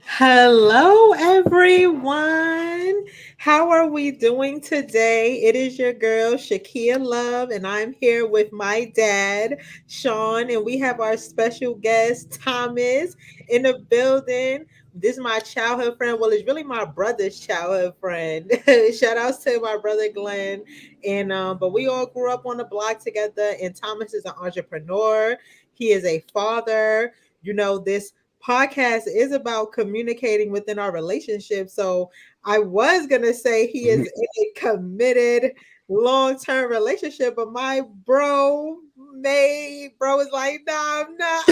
Hello, everyone. How are we doing today? It is your girl, Shakia Love, and I'm here with my dad, Sean, and we have our special guest, Thomas, in the building. This is my childhood friend. Well, it's really my brother's childhood friend. Shout outs to my brother Glenn. But we all grew up on the block together, and Thomas is an entrepreneur. He is a father. This podcast is about communicating within our relationship. So I was gonna say he is in a committed long-term relationship, but my bro is like, nah, I'm not.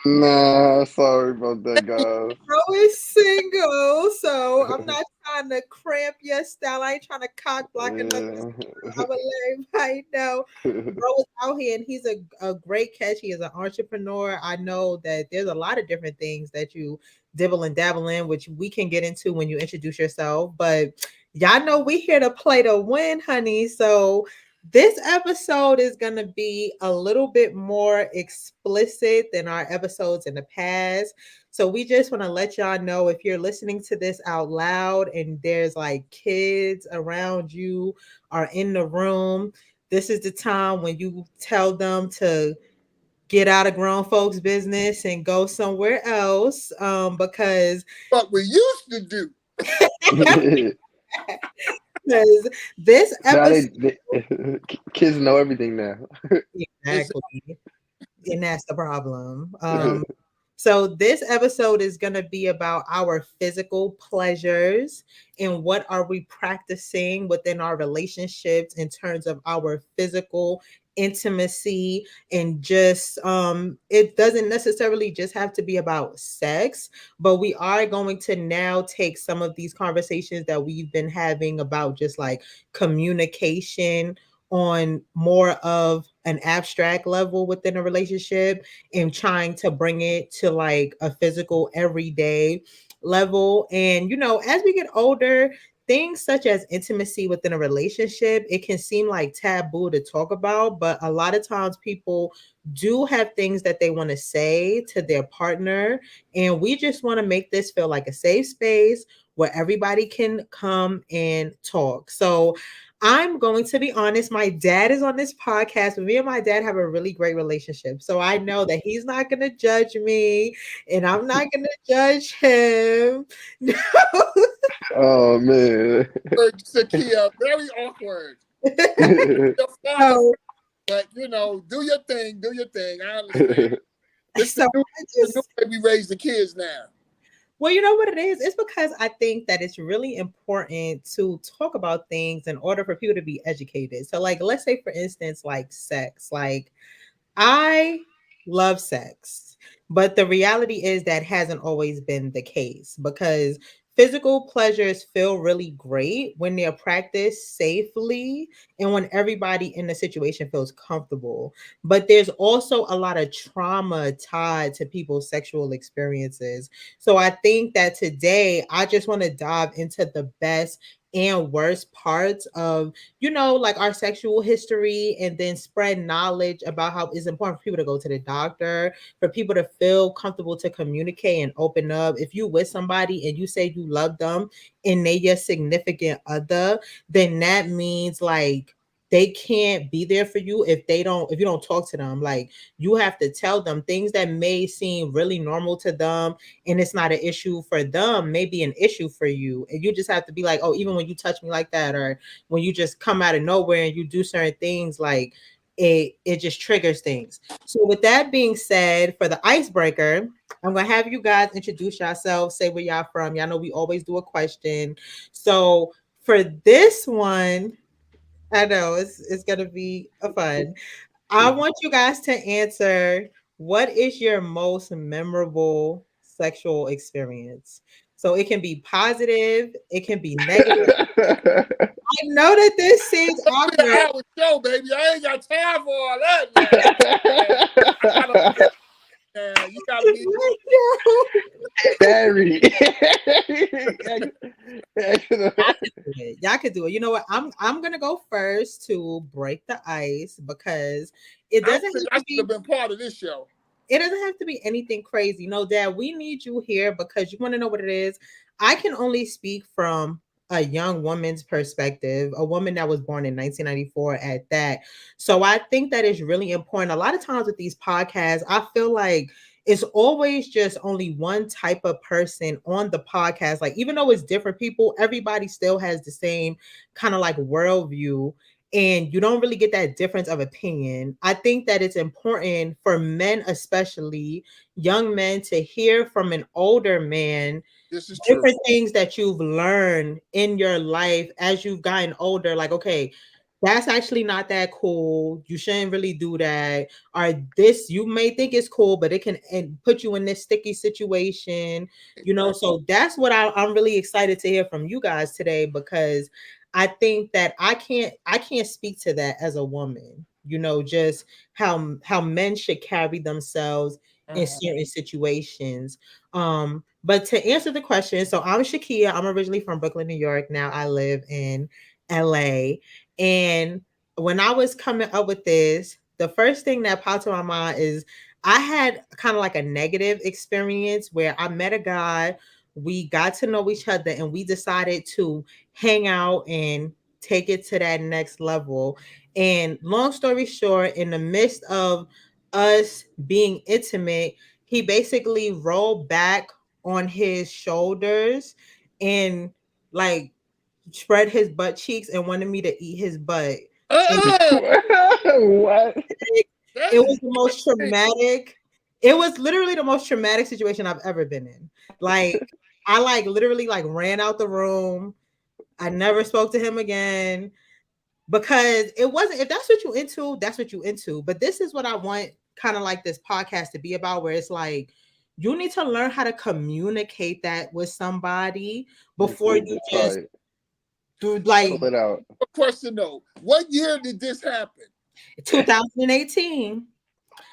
Nah, sorry about that, guys. Bro is single, so I'm not trying to cramp your style. I ain't trying to cock block another. Yeah. I'm gonna let everybody know. Bro is out here and he's a great catch. He is an entrepreneur. I know that there's a lot of different things that you dibble and dabble in, which we can get into when you introduce yourself. But y'all know we here to play to win, honey. So this episode is going to be a little bit more explicit than our episodes in the past. So we just want to let y'all know if you're listening to this out loud and there's like kids around you or in the room, this is the time when you tell them to get out of grown folks' business and go somewhere else. Because What we used to do. because this Now episode kids know everything now. It's, exactly, and that's the problem. So this episode is going to be about our physical pleasures and what are we practicing within our relationships in terms of our physical intimacy, and just it doesn't necessarily just have to be about sex, but we are going to now take some of these conversations that we've been having about just like communication on more of an abstract level within a relationship and trying to bring it to like a physical everyday level. And as we get older, things such as intimacy within a relationship, it can seem like taboo to talk about, but a lot of times people do have things that they want to say to their partner, and we just want to make this feel like a safe space where everybody can come and talk. So I'm going to be honest, my dad is on this podcast, but me and my dad have a really great relationship. So I know that he's not going to judge me and I'm not going to judge him. No. Oh man. Sakia, very awkward. Your father, So, but do your thing, do your thing. I understand. This so I the new just way we raise the kids now. Well, you know what it is? It's because I think that it's really important to talk about things in order for people to be educated. So, like, let's say, for instance, like sex. Like, I love sex, but the reality is that hasn't always been the case because physical pleasures feel really great when they're practiced safely and when everybody in the situation feels comfortable. But there's also a lot of trauma tied to people's sexual experiences. So I think that today I just want to dive into the best and worst parts of like our sexual history, and then spread knowledge about how it's important for people to go to the doctor, for people to feel comfortable to communicate and open up. If you with somebody and you say you love them and they your significant other, then that means like they can't be there for you if you don't talk to them. Like you have to tell them things that may seem really normal to them and it's not an issue for them, may be an issue for you. And you just have to be like, oh, even when you touch me like that, or when you just come out of nowhere and you do certain things, like it just triggers things. So with that being said, for the icebreaker, I'm gonna have you guys introduce yourselves, say where y'all from. Y'all know we always do a question. So for this one, I know it's gonna be a fun. I want you guys to answer, what is your most memorable sexual experience? So it can be positive, it can be negative. I know that this seems Be an awkward. hour show, baby. I ain't got time for all that now. Man, I gotta be now. You gotta be Barry. Y'all can do it. Y'all can do it. You know what? I'm gonna go first to break the ice because it I doesn't think have I to should be have been part of this show. It doesn't have to be anything crazy. No, Dad, we need you here because you want to know what it is. I can only speak from a young woman's perspective, a woman that was born in 1994 at that. So I think that is really important. A lot of times with these podcasts, I feel like it's always just only one type of person on the podcast. Like, even though it's different people, everybody still has the same kind of like worldview, and you don't really get that difference of opinion. I think that it's important for men, especially young men, to hear from an older man This is true. different things that you've learned in your life as you've gotten older. Like, okay, that's actually not that cool. You shouldn't really do that. Or this, you may think it's cool, but it can put you in this sticky situation. So that's what I'm really excited to hear from you guys today, because I think that I can't speak to that as a woman. Just how men should carry themselves in Uh-huh. certain situations. But to answer the question, so I'm Shakia. I'm originally from Brooklyn, New York. Now I live in LA. And when I was coming up with this, the first thing that popped to my mind is I had kind of like a negative experience where I met a guy, we got to know each other, and we decided to hang out and take it to that next level. And long story short, in the midst of us being intimate, he basically rolled back on his shoulders and like spread his butt cheeks and wanted me to eat his butt. And Uh-uh. What? That it is was the most crazy. traumatic. It was literally the most traumatic situation I've ever been in. Like, I like literally like ran out the room. I never spoke to him again, because it wasn't, if that's what you into, that's what you into. But this is what I want kind of like this podcast to be about, where it's like you need to learn how to communicate that with somebody before Before you you just decide, do So, pull like it out. a question though. What year did this happen? 2018. And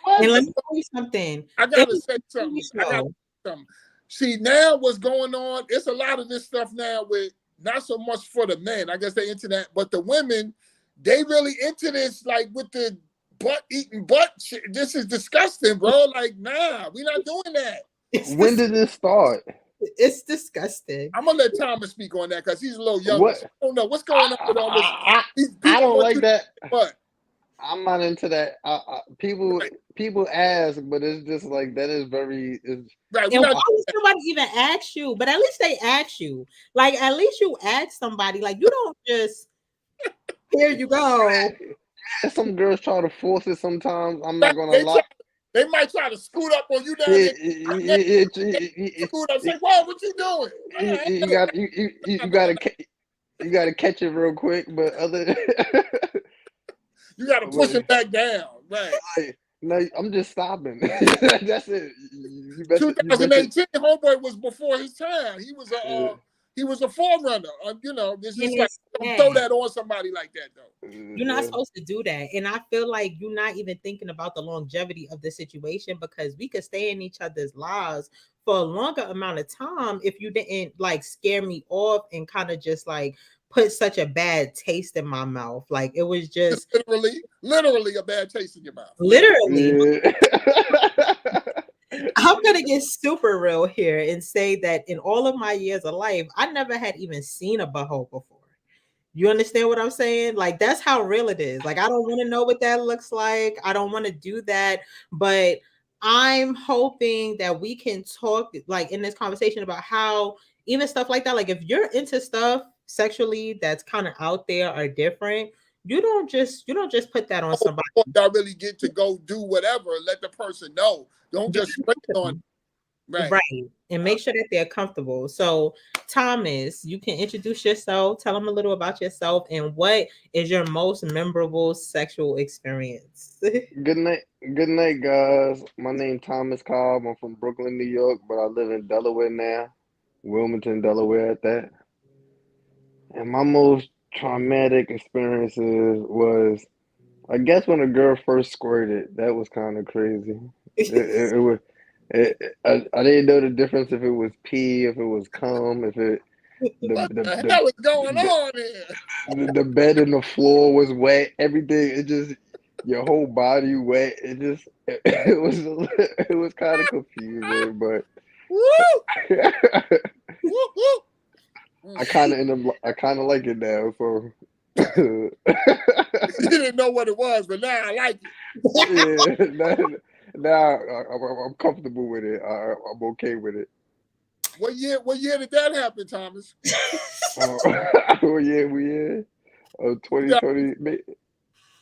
What? let me tell you something. I It gotta was say a TV something. I gotta show. say something. See, now what's going on? It's a lot of this stuff now with not so much for the men. I guess they into that, but the women, they really into this, like with the butt eating butt shit. This is disgusting, bro. Like, nah, we not doing that. It's When dis- did this start? it's disgusting. I'm gonna let Thomas speak on that because he's a little younger. What? So I don't know what's going on with all this. I, These I people don't want you like to that. butt. I'm not into that. People Right, people ask, but it's just like that is very. It's, right. We And not why doing would that. somebody even ask you? But at least they ask you. Like, at least you ask somebody. Like, you don't just, here you go. some girls try to force it sometimes. I'm not Right, gonna lie. they might try to scoot up on you down there. Scoot up, say, "Whoa, what you doing?" you got I'm not doing that. you got to catch it real quick. But other, You got to push him but back down. Right. like, no, I'm just stopping. That's it. You bet your 2018, homeboy was before his time. uh, He was a forerunner. It's And just like it's don't throw sad. that on somebody like that though. You're not uh, supposed to do that. And I feel like you're not even thinking about the longevity of the situation, because we could stay in each other's lives for a longer amount of time if you didn't like scare me off and kind of just like put such a bad taste in my mouth. Like, it was Just just literally a bad taste in your mouth. Literally. literally. yeah. I'm gonna get super real here and say that in all of my years of life, I never had even seen a butthole before. You understand what I'm saying? Like, that's how real it is. Like, I don't want to know what that looks like. I don't want to do that. But I'm hoping that we can talk like in this conversation about how even stuff like that, like if you're into stuff sexually that's kind of out there or different, you don't just put that on somebody. Before y'all really get to go do whatever, let the person know. Don't You just spring it on. can- Right. Right. And make sure that they're comfortable. So, Thomas, you can introduce yourself, tell them a little about yourself, and what is your most memorable sexual experience? Good night, guys. My name Thomas Cobb. I'm from Brooklyn, New York, but I live in Delaware now, Wilmington, Delaware at that. And my most traumatic experiences was, I guess, when a girl first squirted. That was kind of crazy. It was. I didn't know the difference if it was pee, if it was cum, if it the What the the the hell is going the, on here? the bed and the floor was wet. Everything. It just. your whole body wet. It was it was kind of confusing, but Woo! Woo! Woo! Mm. I kind of like it now. So You didn't know what it was, but now I like it. yeah, now I'm comfortable with it. I'm okay with it. What year? What year did that happen, Thomas? Uh, oh yeah, we yeah. 2000. 2020,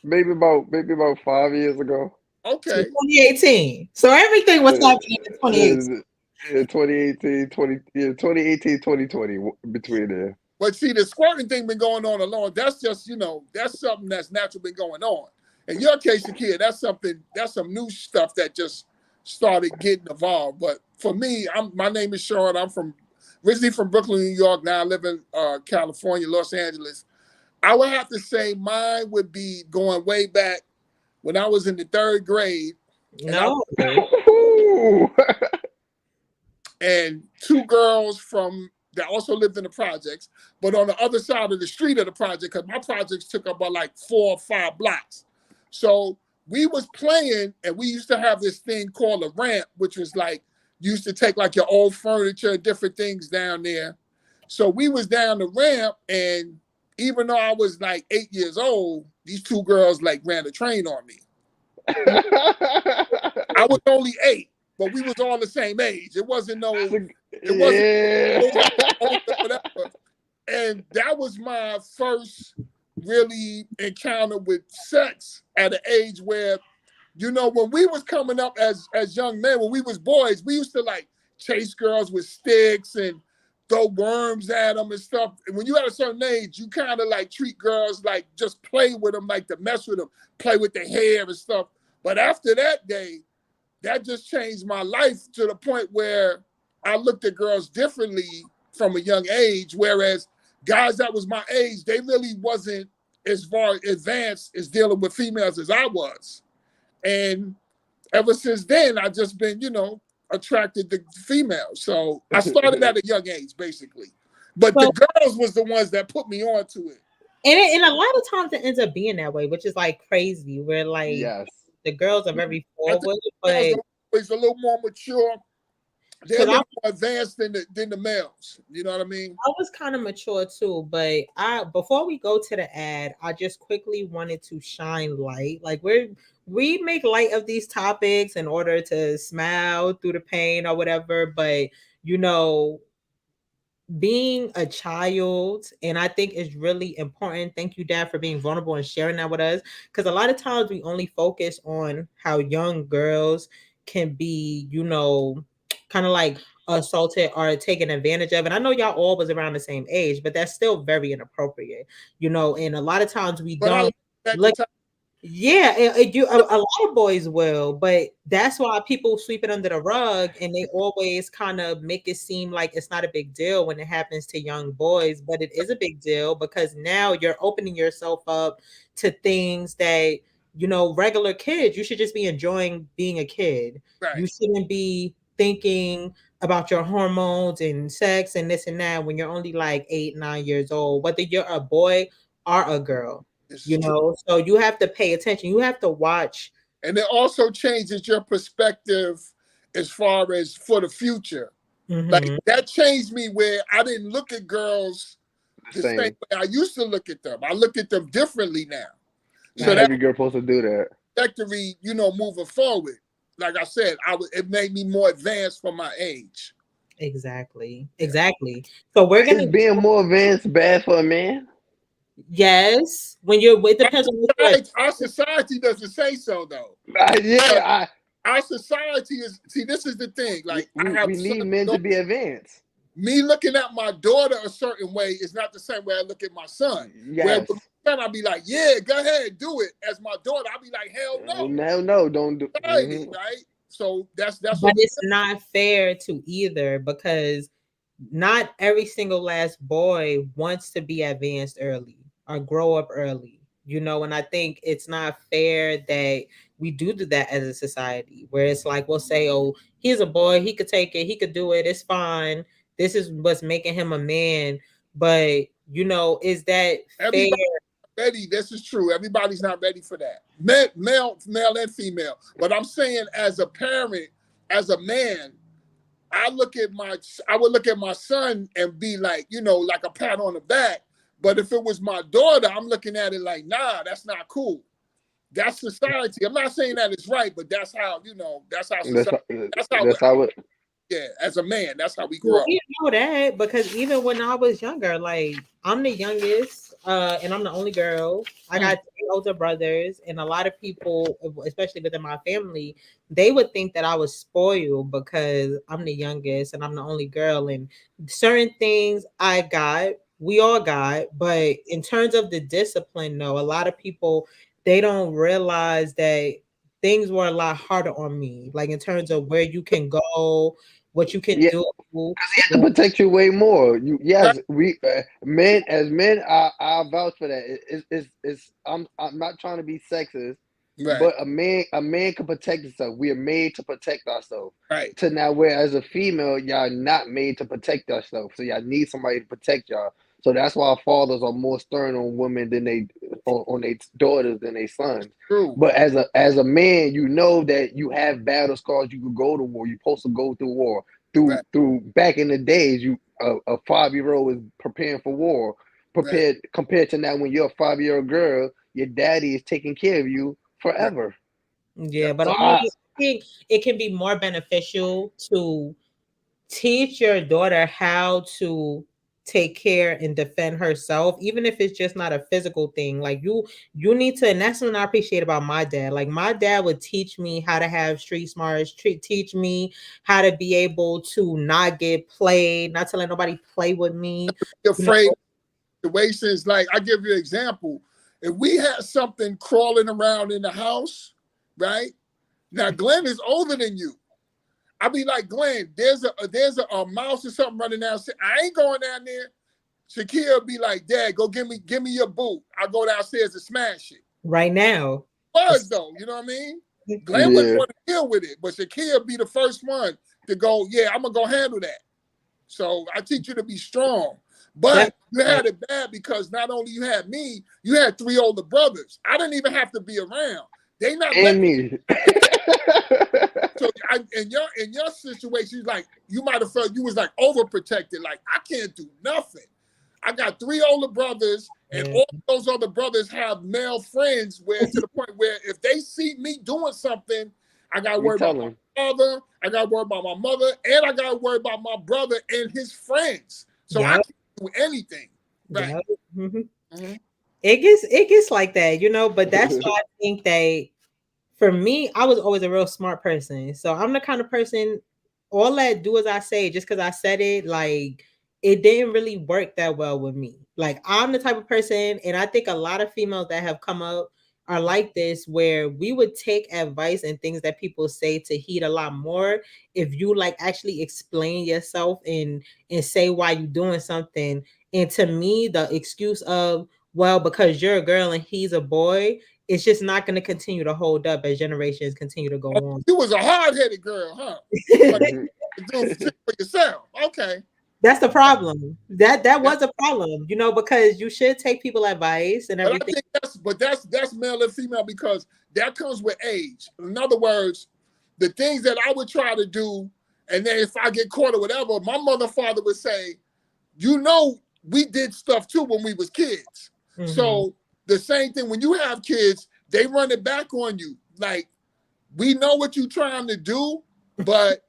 maybe about 5 years ago. So Okay. 2018. So everything was Uh, happening in 2018. yeah, 2018, 2018, 2020 between there. But see, the squirting thing been going on alone. That's just, that's something that's naturally been going on. In your case, Shakia, that's some new stuff that just started getting involved. But for me, my name is Sean. I'm originally from Brooklyn, New York. Now I live in California, Los Angeles. I would have to say mine would be going way back when I was in the third grade, and I No. Ooh. and two girls from that also lived in the projects, but on the other side of the street of the project, because my projects took up about like 4 or 5 blocks. So we was playing, and we used to have this thing called a ramp, which was like you used to take like your old furniture, different things down there. So we was down the ramp, and even though I was like 8 years old, these two girls like ran a train on me. I was only 8, but we was all the same age. It wasn't Yeah. older, whatever. And that was my first really encounter with sex at an age where, when we was coming up as young men, when we was boys, we used to like chase girls with sticks and throw worms at them and stuff. And when you at a certain age, you kind of like treat girls like just play with them, like to mess with them, play with their hair and stuff. But after that day, that just changed my life to the point where I looked at girls differently from a young age. Whereas guys that was my age, they really wasn't as far advanced as dealing with females as I was. And ever since then, I just been, attracted to females. So I started at a young age, basically. But the So girls was the ones that put me onto it. and a lot of times it ends up being that way, which is like crazy. Where like Yes. the girls are very I think forward, the girls but are always a little more mature. They're a because little more advanced than the males. You know what I mean? I was kind of mature too, but I before we go to the ad, I just quickly wanted to shine light. Like we make light of these topics in order to smile through the pain or whatever, but you know, being a child, and I think it's really important. Thank you, Dad, for being vulnerable and sharing that with us. Because a lot of times we only focus on how young girls can be, kind of like assaulted or taken advantage of. And I know y'all all was around the same age, but that's still very inappropriate, and a lot of times we But I don't like at the look. time. Yeah, a lot of boys will, but that's why people sweep it under the rug, and they always kind of make it seem like it's not a big deal when it happens to young boys, but it is a big deal because now you're opening yourself up to things that regular kids. You should just be enjoying being a kid. Right. You shouldn't be thinking about your hormones and sex and this and that when you're only like 8, 9 years old, whether you're a boy or a girl. This is you true. know so you have to pay attention, you have to watch. And it also changes your perspective as far as for the future. Like Hmm. that changed me where I didn't look at girls the same Same. way I used to look at them. I look at them differently now. So Not Right. that every girl supposed to do that. trajectory, moving forward, like I said, it made me more advanced for my age. Yeah. Exactly. So we're But gonna is being more advanced bad for a man? yes, when you're it depends on what you're Our society doesn't say so though. Yeah, But our society is see, this is the thing. Like I have we a son need and men to daughter. be advanced. Me looking at my daughter a certain way is not the same way I look at my son. Where Yes. with my son, I'll be like, yeah, go ahead, do it. As my daughter, I'll be like, hell no. No, no, don't do. Society, right? So that's but what it's not fair to either because not every single last boy wants to be advanced early or grow up early. And I think it's not fair that we do that as a society where it's like we'll say, oh, he's a boy, he could take it, he could do it, it's fine. This is what's making him a man. But is that fair? everybody ready. This is true. Everybody's not ready for that. Male and female. But I'm saying, as a parent, as a man, I look at my, I would look at my son and be like, like a pat on the back. But if it was my daughter, I'm looking at it like, nah, that's not cool. That's society. I'm not saying that it's right, but that's how, that's how That's society. That's how. that's how it. Yeah, as a man, that's how we Well, grow up. we know that because even when I was younger, like I'm the youngest, and I'm the only girl. I Mm, got three older brothers, and a lot of people, especially within my family, they would think that I was spoiled because I'm the youngest and I'm the only girl. And certain things I got, we all got, but in terms of the discipline, no, a lot of people they don't realize that things were a lot harder on me, like in terms of where you can go, what you can Yeah, do. he has to protect you way more. You right, yes, we men as men, I vouch for that. It's I'm not trying to be sexist, right, but a man can protect himself. We are made to protect ourselves. right. To now, where as a female, y'all not made to protect yourself, so y'all need somebody to protect y'all. So that's why fathers are more stern on women than they on their daughters than their sons. True. But as a man, you know that you have battle scars. You could go to war. You're supposed to go through war Right, through back in the days, you a 5 year old is preparing for war, right, prepared compared to now when you're a 5 year old girl, your daddy is taking care of you right. forever. Yeah, That's but So I I mean, I think it can be more beneficial to teach your daughter how to take care and defend herself, even if it's just not a physical thing. Like you need to, and that's what I appreciate about my dad. Like my dad would teach me how to have street smarts, teach me how to be able to not get played, not to let nobody play with me. You know, afraid situations. Like, I give you an example. If we had something crawling around in the house, right? Now Glenn is older than you. I be like, Glenn, there's a mouse or something running downstairs. I ain't going down there. Shakia be like, Dad, go give me your boot. I go downstairs to smash it. right now. Was though, you know what I mean? Glenn wouldn't yeah, want to deal with it, but Shakia be the first one to go, yeah, I'm gonna go handle that. So I teach you to be strong. That's But you right. had it bad because not only you had me, you had three older brothers. I didn't even have to be around. They not and letting me. me. So in your situation, like you might have felt you was like overprotected. Like, I can't do nothing. I got three older brothers, and Yeah. all those other brothers have male friends. Where to the point where if they see me doing something, I got to You worry about tell my him. father, I got to worry about my mother, and I got to worry about my brother and his friends. So I Yep. can't do anything. Right. Yep. Mhm. Mhm. It gets like that, but that's why I think that for me, I was always a real smart person. So I'm the kind of person, all that do as I say, just because I said it, like it didn't really work that well with me. Like I'm the type of person, and I think a lot of females that have come up are like this, where we would take advice and things that people say to heed a lot more if you like actually explain yourself and say why you're doing something. And to me, the excuse of, well, because you're a girl and he's a boy, it's just not going to continue to hold up as generations continue to Oh, go on. you was a hard headed girl, huh? But Mhm. you do shit for yourself. Okay. That's the problem. That was a problem, because you should take people advice and But I everything. think that's male and female because that comes with age. In other words, the things that I would try to do, and then if I get caught or whatever, my mother father would say, we did stuff too when we was kids. Hmm. So the same thing when you have kids, they run it back on you. Like, we know what you're trying to do, but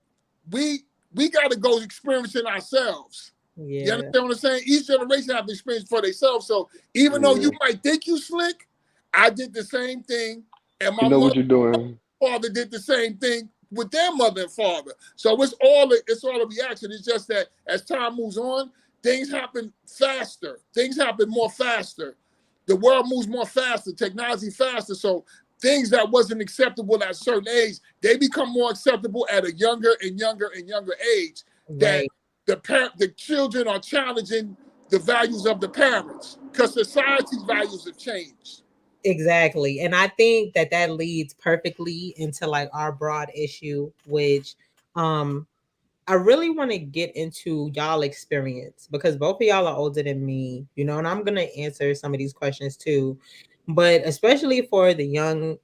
we we got to go experience it ourselves. You Yeah. understand what I'm saying? Each generation have experience for themselves. So even though you Yeah, might think you slick, I did the same thing, and you my know mother what you're doing. and father did the same thing with their mother and father. So it's all a reaction. It's just that as time moves on, things happen faster. Things happen more faster. The world moves more faster. Technology faster. So things that wasn't acceptable at a certain age, they become more acceptable at a younger and younger and younger age. That Right. the children are challenging the values of the parents because society's values have changed. Exactly. And I think that leads perfectly into like our broad issue, which um I really want to get into y'all experience because both of y'all are older than me, you know, and I'm going to answer some of these questions too. But especially for the young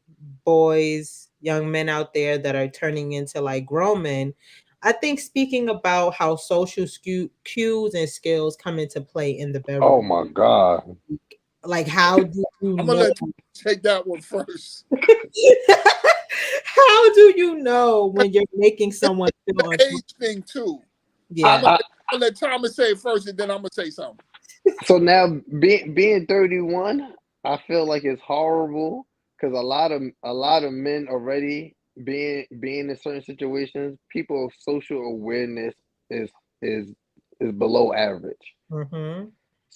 boys, young men out there that are turning into like grown men, I think speaking about how social cues and skills come into play in the Oh bedroom. my God. Like, how do you I'm gonna know? let you take that one first. How do you know when you're making someone feel The uncomfortable? age thing too. I'm Yeah. gonna, I, I'm gonna let Thomas say it first, and then I'm gonna say something. so now being 31, I feel like it's horrible because a lot of men already being in certain situations, people's social awareness is is is below average. Mm-hmm.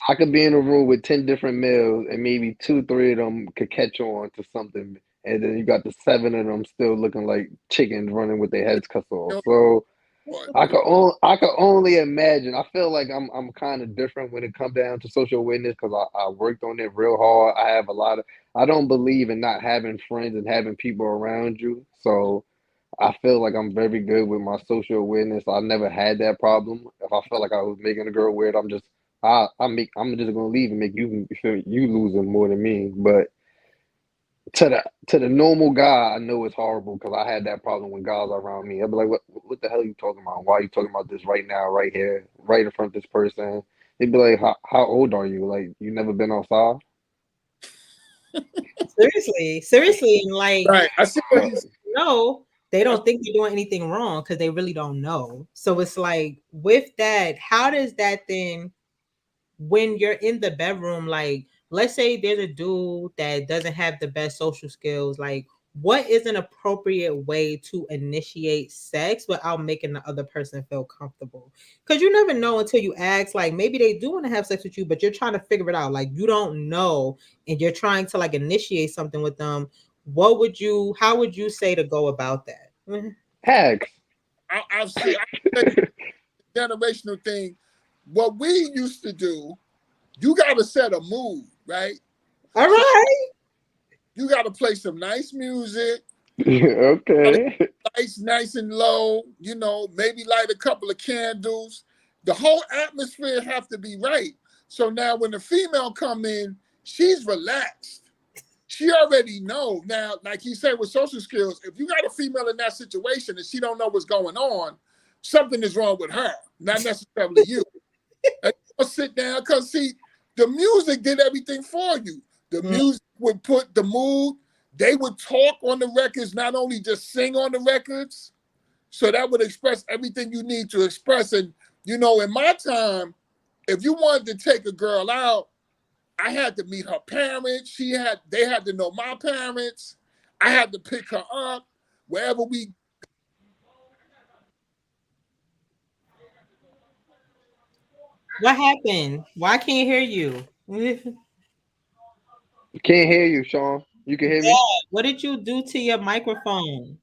I could be in a room with 10 different males and maybe two, three of them could catch on to something. And then you got the seven of them still looking like chickens running with their heads cut You off. know So what? I could only imagine. I feel like I'm kind of different when it comes down to social awareness because I worked on it real hard. I have a lot of I don't believe in not having friends and having people around you. So I feel like I'm very good with my social awareness. I never had that problem. If I felt like I was making a girl weird, I'm just gonna leave and make you feel you losing more than me. But to the normal guy, I know it's horrible because I had that problem when guys are around me. I'd be like, what the hell are you talking about? Why are you talking about this right now, right here, right in front of this person? They'd be like, how old are you? Like you never been outside? Seriously, seriously, and like Right. I see what Uh, he's. no, they I, don't think they're doing anything wrong because they really don't know. So it's like with that, how does that then when you're in the bedroom, like let's say there's a dude that doesn't have the best social skills, like what is an appropriate way to initiate sex without making the other person feel comfortable? Because you never know until you ask, like maybe they do want to have sex with you, but you're trying to figure it out. Like you don't know, and you're trying to like initiate something with them. How would you say to go about that? Mhm. Hacks. I've seen. I tell you, generational thing. What we used to do, you got to set a mood, right? All So right. you got to play some nice music. Gotta Okay. keep lights nice and low. Maybe light a couple of candles. The whole atmosphere have to be right. So now when the female come in, she's relaxed. She already know. Now, like he said with social skills, if you got a female in that situation and she don't know what's going on, something is wrong with her, not necessarily you. And you'll sit down because see, the music did everything for you. The Mm. music would put the mood. They would talk on the records, not only just sing on the records. So that would express everything you need to express. And in my time, if you wanted to take a girl out, I had to meet her parents. They had to know my parents. I had to pick her up wherever we. What happened? Why I can't hear you? Can't hear you, Sean. You can hear me? Dad, what did you do to your microphone?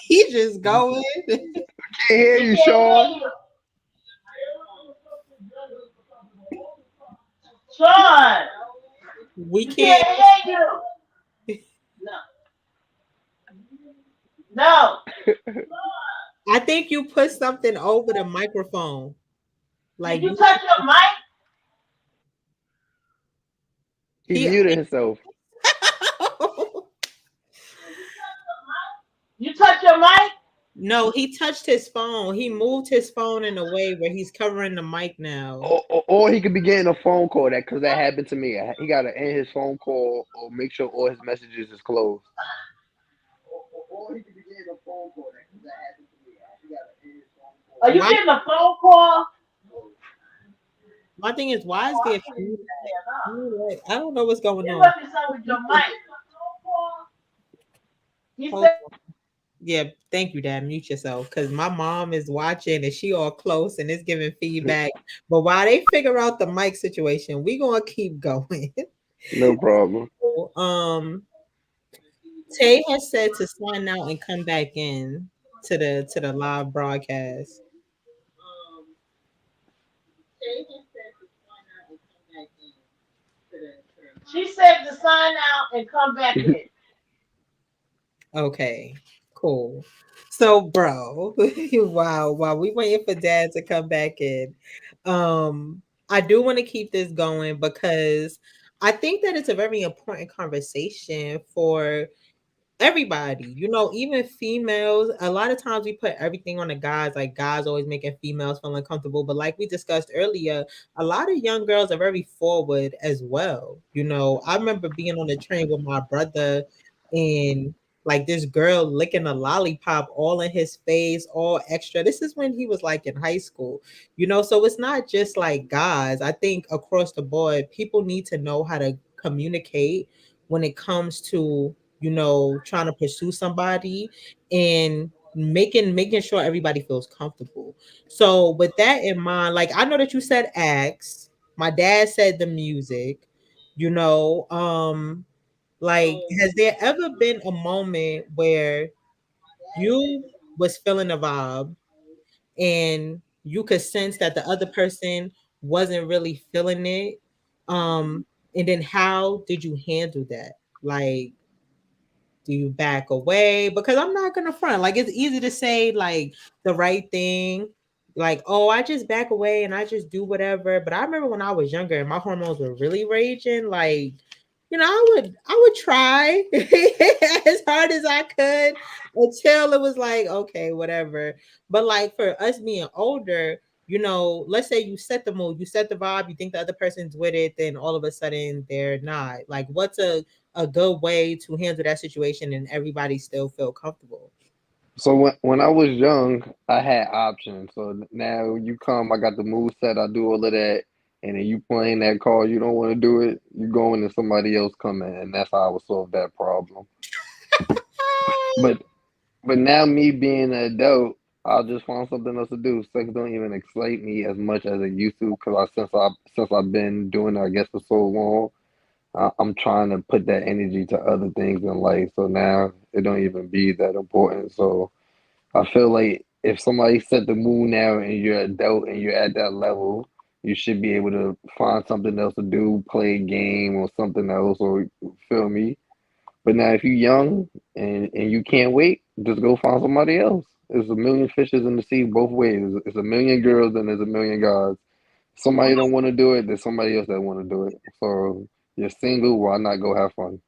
He just going. Can't hear you, Sean. Sean, We we can't. can't hear you. No, no. I think you put something over the microphone. Did Like you touch your mic? He he. muted himself. You touch your mic? No, he touched his phone. He moved his phone in a way where he's covering the mic now. Or he could be getting a phone call because that happened to me. He got to end his phone call or make sure all his messages is closed. Or he could be getting a phone call because that happened to me. He got to end his phone call. Are you Why? getting a phone call? My thing is, why is Oh, I there can't feedback? understand, huh? I don't know what's going There on. must be something with your mic. He Hold said, Yeah, thank you, Dad. Mute yourself because my mom is watching and she all close and is giving feedback. But while they figure out the mic situation, we gonna keep going. No problem. um, Tay has said to sign out and come back in to the live broadcast. Tay has said to sign out and come back in to the she said to sign out and come back in. Okay, Cool. So, bro, wow, we waiting for dad to come back in. I do want to keep this going because I think that it's a very important conversation for everybody, even females. A lot of times we put everything on the guys, like guys always making females feel uncomfortable. But like we discussed earlier, a lot of young girls are very forward as well. I remember being on the train with my brother and like this girl licking a lollipop all in his face, all extra. This is when he was like in high school, so it's not just like guys. I think across the board, people need to know how to communicate when it comes to trying to pursue somebody and making sure everybody feels comfortable. So with that in mind, like I know that you said acts, my dad said the music, you know, um, like has there ever been a moment where you was feeling a vibe and you could sense that the other person wasn't really feeling it? And then how did you handle that? Like, do you back away? Because I'm not gonna front. Like it's easy to say like the right thing, like, oh, I just back away and I just do whatever. But I remember when I was younger and my hormones were really raging, like, I would try as hard as I could until it was like, okay, whatever. But like for us being older, let's say you set the mood, you set the vibe, you think the other person's with it, then all of a sudden they're not. Like, what's a good way to handle that situation and everybody still feel comfortable? So when I was young, I had options. So now you come, I got the move set, I do all of that, and then you playing that card, you don't want to do it, you go in and somebody else come in, and that's how I would solve that problem. But but now me being an adult, I'll just find something else to do. Sex don't even excite me as much as it used to, because since I've been doing it, I guess for so long, I'm trying to put that energy to other things in life. So now it don't even be that important. So I feel like if somebody set the mood now and you're an adult and you're at that level, you should be able to find something else to do, play a game or something else, or feel me. But now if you're young and you can't wait, just go find somebody else. There's a million fishes in the sea both ways. It's a million girls and there's a million guys. Somebody don't want to do it, there's somebody else that want to do it. So you're single, why not go have fun?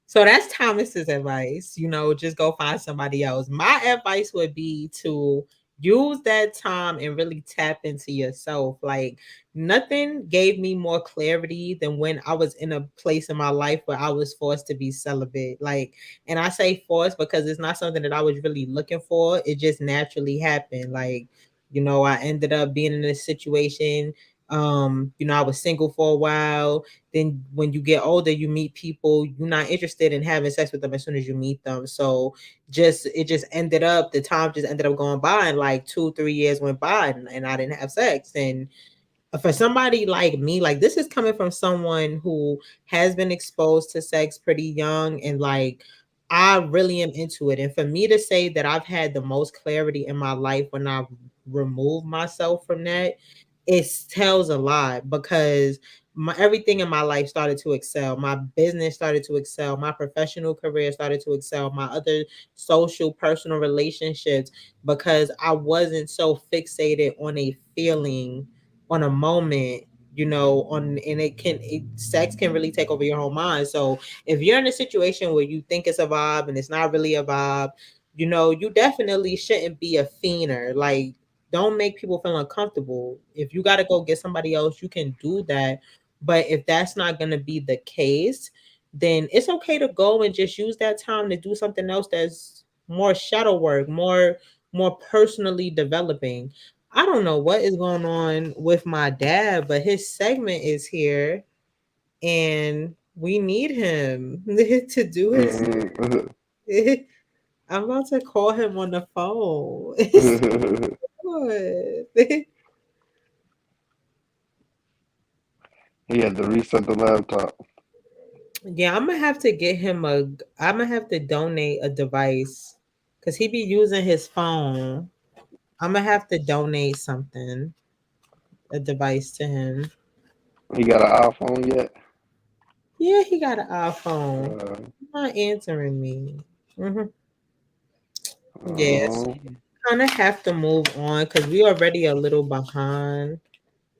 So that's Thomas's advice, just go find somebody else. My advice would be to use that time and really tap into yourself. Like nothing gave me more clarity than when I was in a place in my life where I was forced to be celibate. Like, and I say forced because it's not something that I was really looking for. It just naturally happened. Like, I ended up being in this situation. I was single for a while. Then when you get older, you meet people, you're not interested in having sex with them as soon as you meet them. So it just ended up, the time just ended up going by, and like 2 3 years went by, and I didn't have sex. And for somebody like me, like this is coming from someone who has been exposed to sex pretty young, and like I really am into it. And for me to say that I've had the most clarity in my life when I removed myself from that, it tells a lot because my everything in my life started to excel. My business started to excel. My professional career started to excel. My other social, personal relationships, because I wasn't so fixated on a feeling, on a moment, and sex can really take over your whole mind. So if you're in a situation where you think it's a vibe and it's not really a vibe, you definitely shouldn't be a fiender. Like, don't make people feel uncomfortable. If you got to go get somebody else, you can do that. But if that's not going to be the case, then it's okay to go and just use that time to do something else that's more shadow work, more personally developing. I don't know what is going on with my dad, but his segment is here and we need him to do his. Mhm. I'm about to call him on the phone. It's good. He had to reset the laptop. Yeah, I'm gonna have to get him a. I'm gonna have to donate a device because he be using his phone. I'm gonna have to donate something, a device to him. He got an iPhone yet? Yeah, he got an iPhone. Uh, He's not answering me. Mhm. Yes, Um, kind of have to move on because we already a little behind.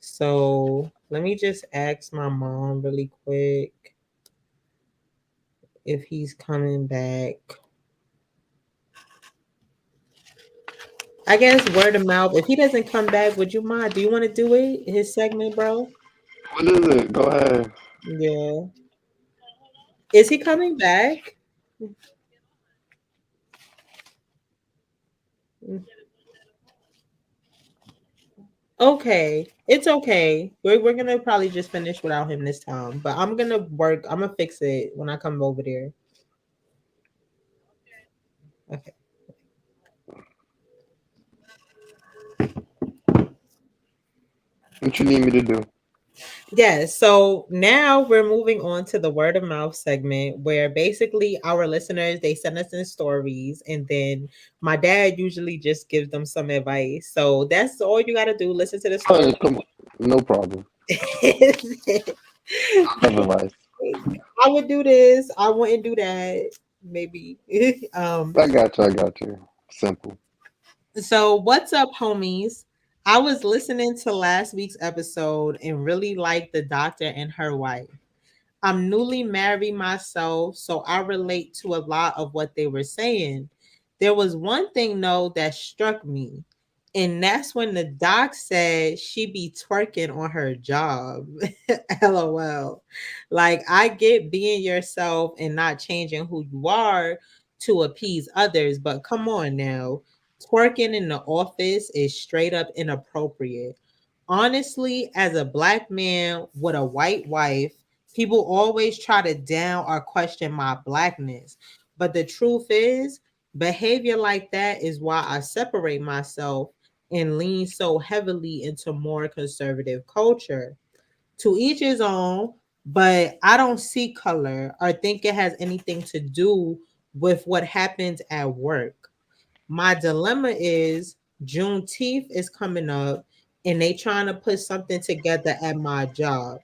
So let me just ask my mom really quick if he's coming back. I guess word of mouth. If he doesn't come back, would you mind? Do you want to do it? His segment, bro? what is it? Go ahead. Yeah. Is he coming back? Okay. It's okay. We're gonna probably just finish without him this time. But I'm gonna work. I'm gonna fix it when I come over there. Okay. What you need me to do? Yes. So now we're moving on to the word of mouth segment where basically our listeners they send us in stories and then my dad usually just gives them some advice. So that's all you gotta do. Listen to the story. Come on. No problem. I love advice. I would do this. I wouldn't do that. Maybe. um. I got you. I got you. Simple. So what's up, homies? I was listening to last week's episode and really liked the doctor and her wife. I'm newly married myself, so I relate to a lot of what they were saying. There was one thing though that struck me, and that's when the doc said she be twerking on her job. LOL. Like I get being yourself and not changing who you are to appease others, but come on now. Twerking in the office is straight up inappropriate. Honestly, as a black man with a white wife, people always try to down or question my blackness. But the truth is, behavior like that is why I separate myself and lean so heavily into more conservative culture. To each his own, but I don't see color or think it has anything to do with what happens at work. My dilemma is Juneteenth is coming up and they trying to put something together at my job.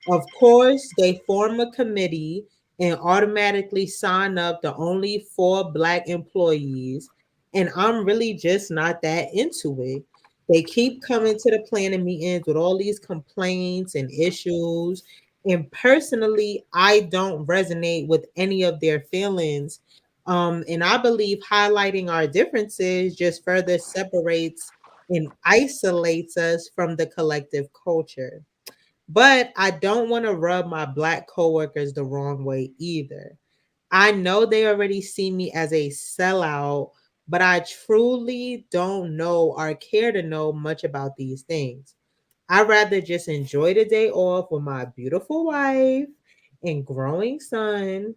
Of course, they form a committee and automatically sign up the only four black employees. And I'm really just not that into it. They keep coming to the planning meetings with all these complaints and issues. And personally, I don't resonate with any of their feelings. And I believe highlighting our differences just further separates and isolates us from the collective culture. But I don't want to rub my black coworkers the wrong way either. I know they already see me as a sellout, but I truly don't know or care to know much about these things. I'd rather just enjoy the day off with my beautiful wife and growing son.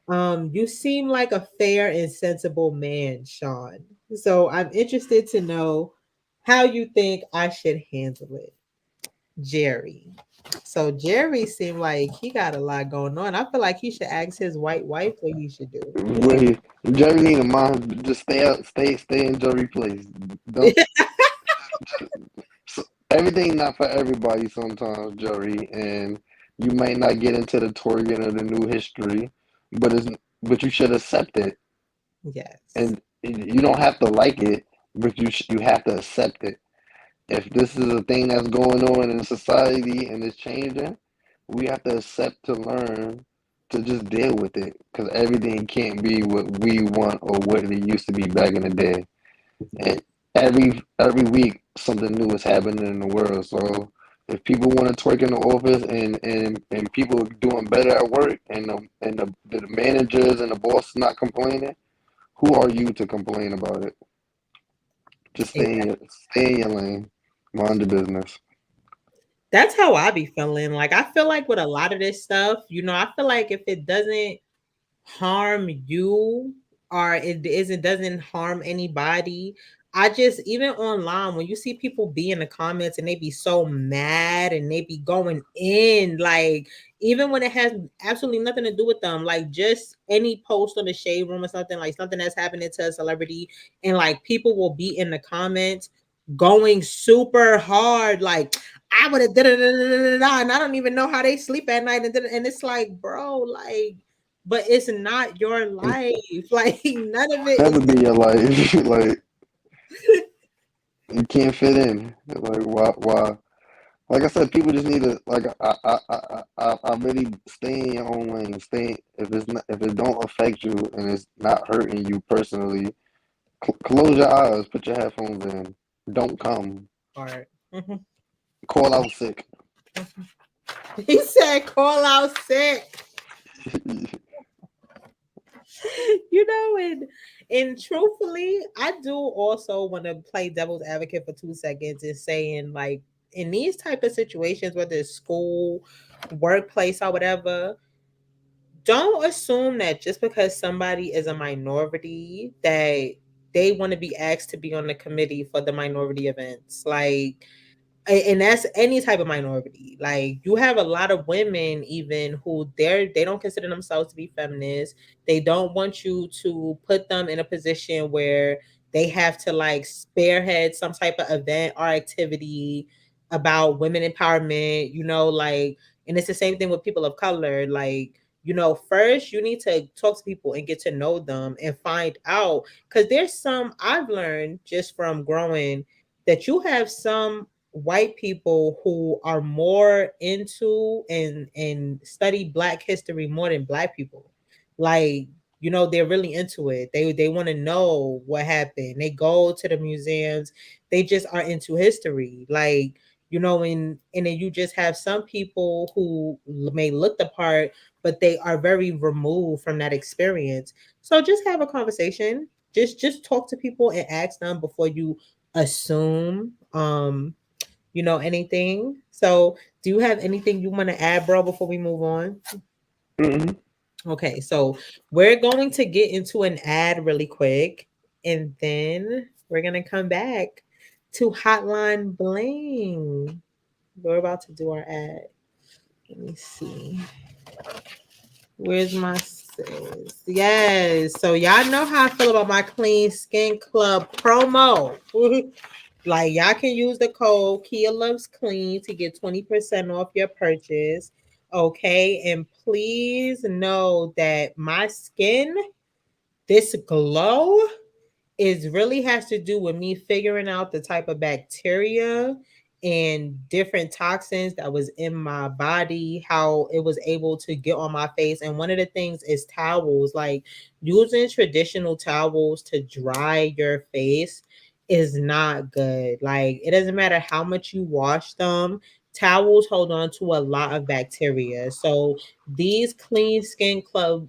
You seem like a fair and sensible man, Sean. So I'm interested to know how you think I should handle it. Jerry. So Jerry seemed like he got a lot going on. I feel like he should ask his white wife what he should do. Wait, Jerry need a mind. Just stay out. Stay in Jerry place. Don't. So, everything not for everybody sometimes, Jerry, and you might not get into the Torian or the new history, but it's but you should accept it, Yes. and you don't have to like it, but you have to accept it. If this is a thing that's going on in society and it's changing, we have to accept to learn to just deal with it, because everything can't be what we want or what it used to be back in the day. And every week something new is happening in the world. So if people want to twerk in the office and people doing better at work and the managers and the boss not complaining, who are you to complain about it? Just stay in your lane, mind your business. That's how I be feeling. Like I feel like with a lot of this stuff, I feel like if it doesn't harm you or it isn't doesn't harm anybody. I just even online when you see people be in the comments and they be so mad and they be going in like even when it has absolutely nothing to do with them, like just any post on the shade room or something like something that's happening to a celebrity and like people will be in the comments going super hard like I would have and I don't even know how they sleep at night and it's like bro like but it's not your life. Like none of it is. Never be your life. Like you can't fit in. Like why? Like I said, people just need to like I really stay in your own lane. Stay if it's not if it don't affect you and it's not hurting you personally. Close your eyes. Put your headphones in. Don't come. Part. Mhm. Call out sick. He said, "Call out sick." And truthfully, I do also want to play devil's advocate for 2 seconds and saying like in these type of situations, whether it's school, workplace, or whatever, don't assume that just because somebody is a minority that they want to be asked to be on the committee for the minority events. Like and that's any type of minority. Like you have a lot of women even who they don't consider themselves to be feminists. They don't want you to put them in a position where they have to like spearhead some type of event or activity about women empowerment, like, and it's the same thing with people of color. Like, first you need to talk to people and get to know them and find out, because there's some I've learned just from growing that you have some white people who are more into and study black history more than black people. Like, they're really into it. They want to know what happened. They go to the museums. They just are into history. Like, and then you just have some people who may look the part, but they are very removed from that experience. So just have a conversation. Just talk to people and ask them before you assume anything. So do you have anything you want to add, bro, before we move on? Hmm. Okay, so we're going to get into an ad really quick, and then we're gonna come back to Hotline Bling. We're about to do our ad. Let me see. Where's my sis? Yes. So y'all know how I feel about my Clean Skin Club promo. Like y'all can use the code Kia Loves Clean to get 20% off your purchase. Okay. And please know that my skin, this glow, is really has to do with me figuring out the type of bacteria and different toxins that was in my body, how it was able to get on my face. And one of the things is towels. Like using traditional towels to dry your face is not good. Like it doesn't matter how much you wash them, towels hold on to a lot of bacteria. So these Clean Skin Club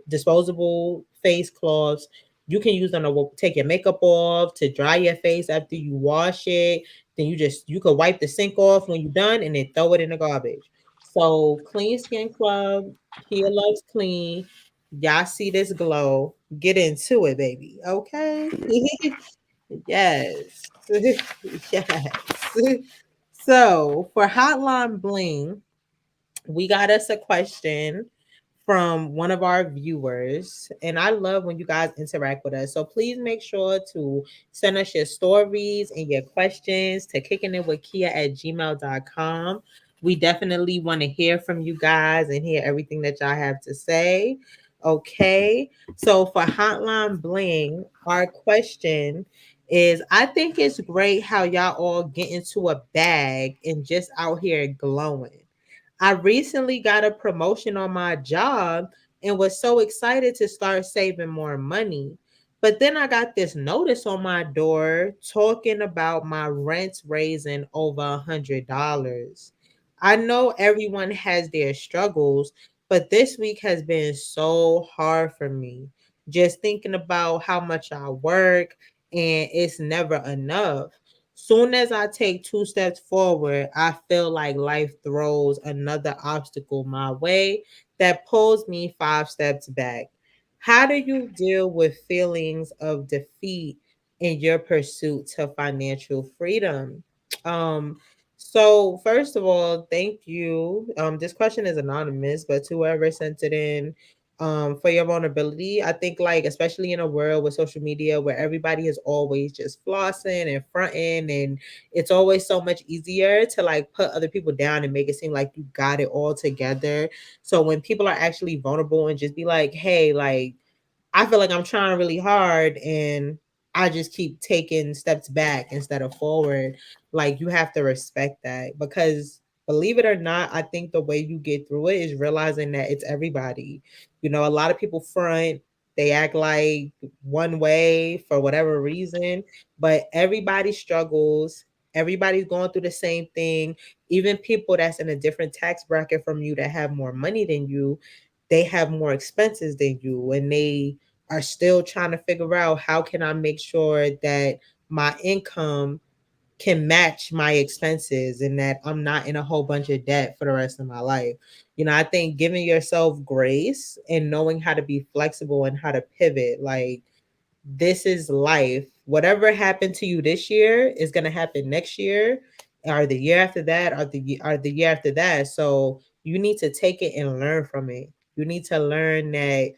disposable face cloths, you can use them to take your makeup off, to dry your face after you wash it. Then you could wipe the sink off when you're done and then throw it in the garbage. So Clean Skin Club, Kia Loves Clean. Y'all see this glow. Get into it, baby. Okay. Yes. Yes. So for Hotline Bling, we got us a question from one of our viewers. And I love when you guys interact with us. So please make sure to send us your stories and your questions to kickingitwithkia@gmail.com. We definitely want to hear from you guys and hear everything that y'all have to say. Okay. So for Hotline Bling, our question is, I think it's great how y'all all get into a bag and just out here glowing. I recently got a promotion on my job and was so excited to start saving more money. But then I got this notice on my door talking about my rent raising over $100. I know everyone has their struggles, but this week has been so hard for me. Just thinking about how much I work and it's never enough. Soon as I take 2 steps forward, I feel like life throws another obstacle my way that pulls me 5 steps back. How do you deal with feelings of defeat in your pursuit to financial freedom? Um, so first of all, thank you. This question is anonymous, but whoever sent it in, for your vulnerability. I think like especially in a world with social media where everybody is always just flossing and fronting, and it's always so much easier to like put other people down and make it seem like you got it all together. So when people are actually vulnerable and just be like, "Hey, like I feel like I'm trying really hard and I just keep taking steps back instead of forward." Like you have to respect that because believe it or not, I think the way you get through it is realizing that it's everybody. You know, a lot of people front, they act like one way for whatever reason, but everybody struggles. Everybody's going through the same thing. Even people that's in a different tax bracket from you that have more money than you, they have more expenses than you, and they are still trying to figure out how can I make sure that my income can match my expenses and that I'm not in a whole bunch of debt for the rest of my life. You know, I think giving yourself grace and knowing how to be flexible and how to pivot, like this is life. Whatever happened to you this year is going to happen next year or the year after that or the year after that. So you need to take it and learn from it. You need to learn that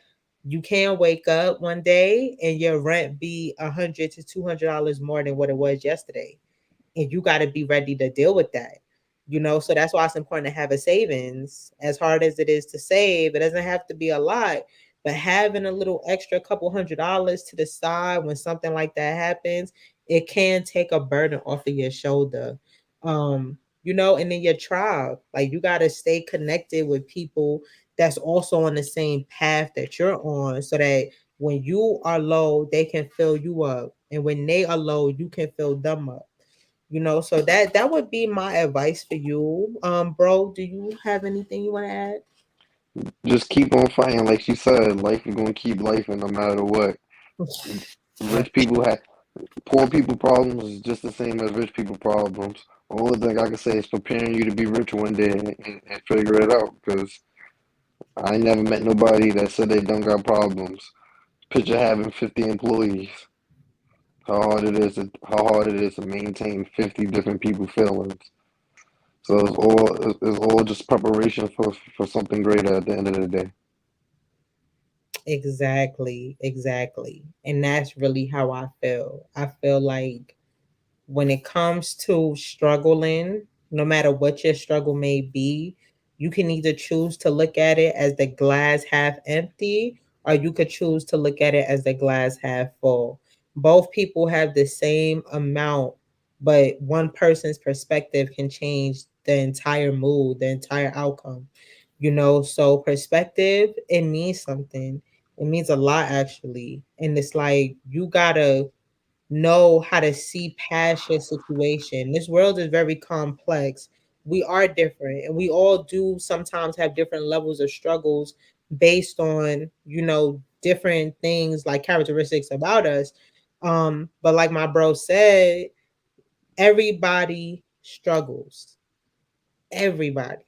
you can't wake up one day and your rent be $100 to $200 more than what it was yesterday, and you got to be ready to deal with that. You know, so that's why it's important to have a savings. As hard as it is to save, it doesn't have to be a lot, but having a little extra couple $100 to the side when something like that happens, it can take a burden off of your shoulder. You know, and then your tribe, like you got to stay connected with people that's also on the same path that you're on, so that when you are low, they can fill you up, and when they are low, you can fill them up. You know, so that would be my advice for you. Bro, do you have anything you want to add? Just keep on fighting, like she said. Life is gonna keep life, and no matter what. Right. Rich people have poor people problems is just the same as rich people problems. The only thing I can say is preparing you to be rich one day and figure it out. Because I ain't never met nobody that said they don't got problems. Picture having 50 employees. How hard it is to maintain 50 different people feelings. So it's all just preparation for something greater at the end of the day. Exactly, exactly. And that's really how I feel. I feel like when it comes to struggling, no matter what your struggle may be, you can either choose to look at it as the glass half empty, or you could choose to look at it as the glass half full. Both people have the same amount, but one person's perspective can change the entire mood, the entire outcome. You know, so perspective, it means something. It means a lot actually. And it's like you gotta know how to see past your situation. This world is very complex. We are different, and we all do sometimes have different levels of struggles based on, you know, different things like characteristics about us. But like my bro said, everybody struggles. Everybody,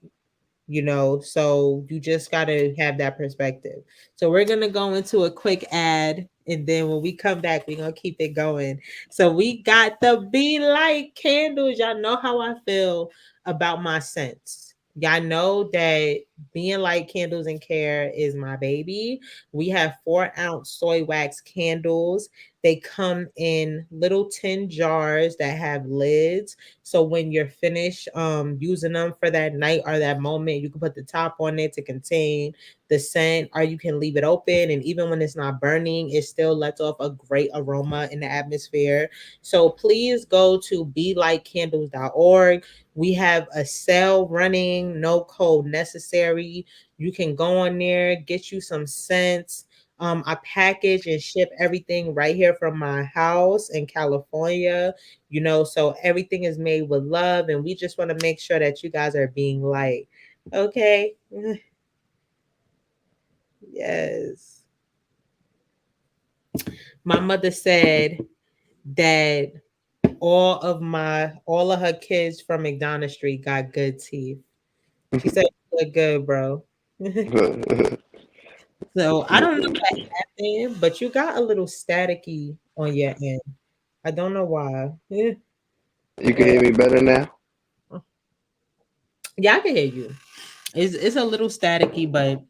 you know, so you just got to have that perspective. So we're going to go into a quick ad, and then when we come back we're going to keep it going. So we got the Be Light candles. Y'all know how I feel about my scents. Y'all know that Being Light Candles and Care is my baby. We have 4-ounce soy wax candles. They come in little tin jars that have lids, so when you're finished using them for that night or that moment, you can put the top on it to contain the scent, or you can leave it open. And even when it's not burning, it still lets off a great aroma in the atmosphere. So please go to belightcandles.org. We have a sale running, no code necessary. You can go on there, get you some scents. I package and ship everything right here from my house in California, you know, so everything is made with love, and we just want to make sure that you guys are being light. Okay. Yes. My mother said that all of her kids from McDonald Street got good teeth. She said you look good, bro. So I don't know what happened, but you got a little staticky on your end. I don't know why. You can hear me better now? Yeah, I can hear you. It's a little staticky, but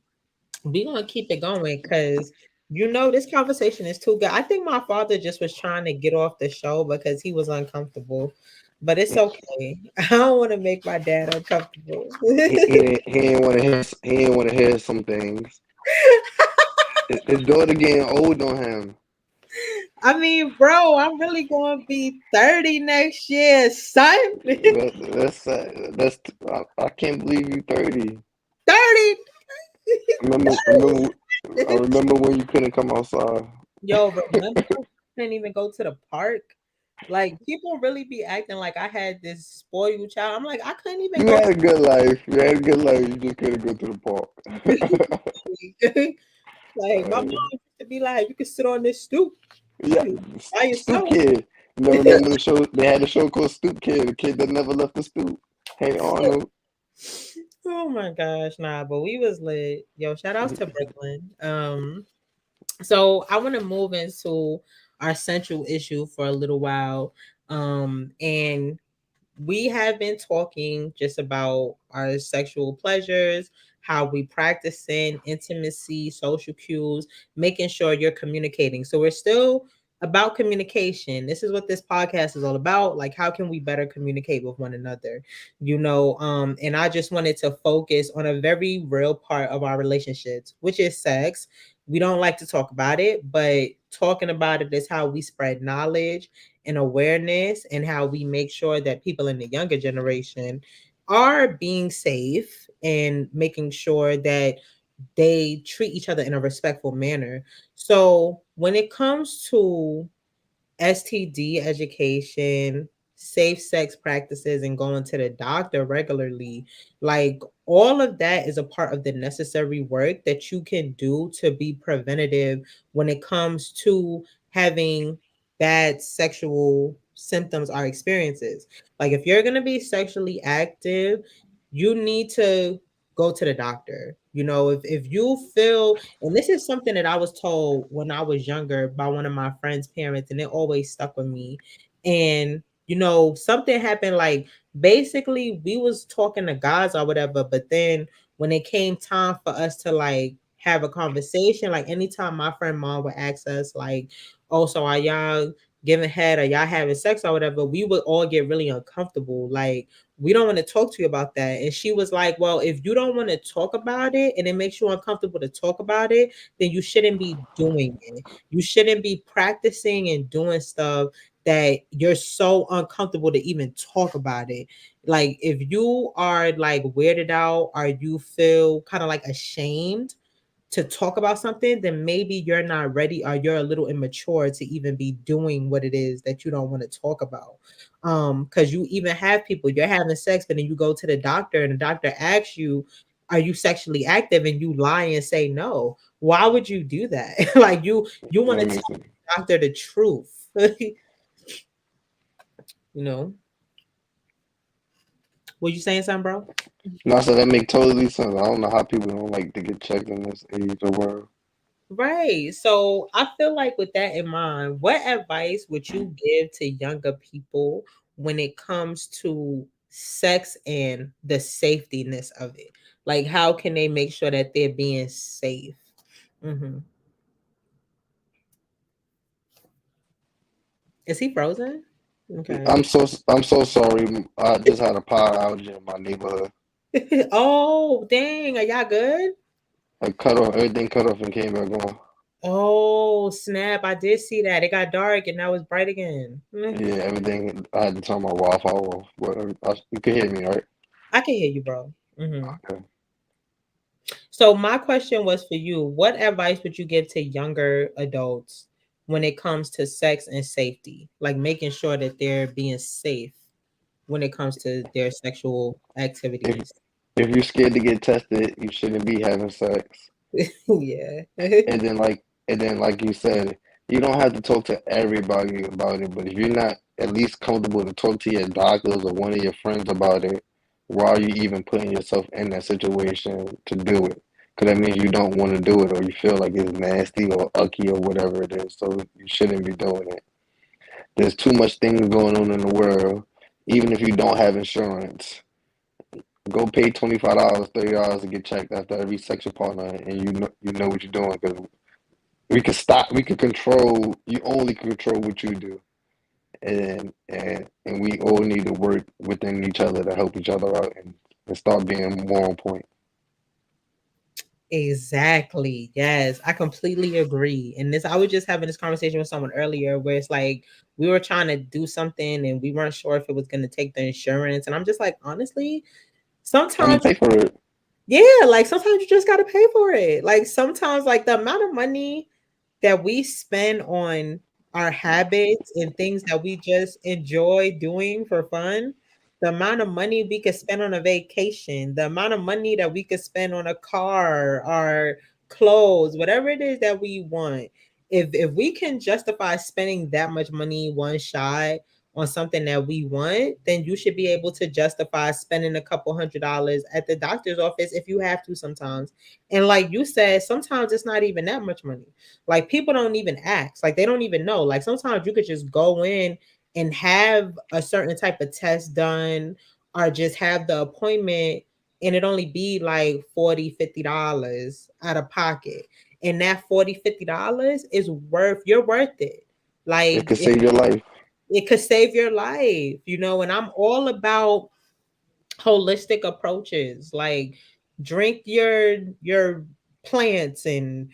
we gonna keep it going because this conversation is too good. I think my father just was trying to get off the show because he was uncomfortable, but it's okay. I don't want to make my dad uncomfortable. He didn't want to hear some things. His daughter getting old on him. I mean, bro, I'm really gonna be 30 next year, son. That's I can't believe you 30. 30. I remember I remember I remember when you couldn't come outside. Yo, remember I couldn't even go to the park. Like people really be acting like I had this spoiled child. I'm like, I couldn't even You go had a good life. You had a good life. You just couldn't go to the park. to like my mom used to be like, you can sit on this stoop Yeah, by Stoop yourself. Kid. You know, remember the show? They had a show called Stoop Kid, the kid that never left the stoop. Hey Arnold. Oh my gosh, nah, but we was lit. Yo, shout outs to Brooklyn. So I want to move into our central issue for a little while. And we have been talking just about our sexual pleasures, how we practice in intimacy, social cues, making sure you're communicating. So we're still about communication. This is what this podcast is all about. Like, how can we better communicate with one another? And I just wanted to focus on a very real part of our relationships, which is sex. We don't like to talk about it, but talking about it is how we spread knowledge and awareness and how we make sure that people in the younger generation are being safe and making sure that they treat each other in a respectful manner. So, when it comes to STD education, safe sex practices, and going to the doctor regularly. Like all of that is a part of the necessary work that you can do to be preventative when it comes to having bad sexual symptoms or experiences. Like if you're going to be sexually active, you need to go to the doctor. If you feel, and this is something that I was told when I was younger by one of my friend's parents, and it always stuck with me. And something happened. Like basically, we was talking to guys or whatever, but then when it came time for us to like have a conversation, like anytime my friend mom would ask us, like, "Oh, so are y'all giving head or y'all having sex or whatever?" We would all get really uncomfortable. Like we don't want to talk to you about that. And she was like, well, if you don't want to talk about it and it makes you uncomfortable to talk about it, then you shouldn't be doing it. You shouldn't be practicing and doing stuff that you're so uncomfortable to even talk about it. Like if you are like weirded out or you feel kind of like ashamed to talk about something, then maybe you're not ready or you're a little immature to even be doing what it is that you don't want to talk about. Because you even have people, you're having sex, but then you go to the doctor and the doctor asks you, are you sexually active? And you lie and say no. Why would you do that? Like you want That to tell makes sense. the doctor the truth. you know, what you saying, something, bro? No, so that make totally sense. I don't know how people don't like to get checked in this age of world. Right. So I feel like with that in mind, what advice would you give to younger people when it comes to sex and the safetyness of it? Like, how can they make sure that they're being safe? hmm Is he frozen? Okay. I'm so sorry. I just had a power outage in my neighborhood. Oh, dang. Are y'all good? I cut off everything, cut off and came back on. Oh, snap. I did see that. It got dark and now it's bright again. Yeah, everything. I had to turn my Wi-Fi off, but you can hear me, right? I can hear you, bro. Okay. So my question was for you. What advice would you give to younger adults when it comes to sex and safety? Like making sure that they're being safe when it comes to their sexual If activities. if you're scared to get tested, you shouldn't be having sex. Yeah. And then like you said, you don't have to talk to everybody about it, but if you're not at least comfortable to talk to your doctors or one of your friends about it, why are you even putting yourself in that situation to do it? Because that means you don't want to do it or you feel like it's nasty or ucky or whatever it is, so you shouldn't be doing it. There's too much things going on in the world, even if you don't have insurance. Go pay $25, $30 to get checked after every sexual partner, and you know what you're doing because we can stop. We can control. You only control what you do, and we all need to work within each other to help each other out and start being more on point. Exactly. Yes, I completely agree. And this, I was just having this conversation with someone earlier where it's like we were trying to do something and we weren't sure if it was going to take the insurance. And I'm just like, honestly, I'm gonna sometimes, pay for it. yeah, like sometimes you just got to pay for it. Like sometimes, like the amount of money that we spend on our habits and things that we just enjoy doing for fun, the amount of money we could spend on a vacation, the amount of money that we could spend on a car or clothes, whatever it is that we want. If we can justify spending that much money one shot on something that we want, then you should be able to justify spending a couple $100 at the doctor's office if you have to sometimes. And like you said, sometimes it's not even that much money. Like people don't even ask. Like they don't even know. Like sometimes you could just go in and have a certain type of test done or just have the appointment and it only be like 40, $50 out of pocket. And that 40, $50 is worth you're worth it. It Like could save your life. it could save your life, and I'm all about holistic approaches. Like drink your plants and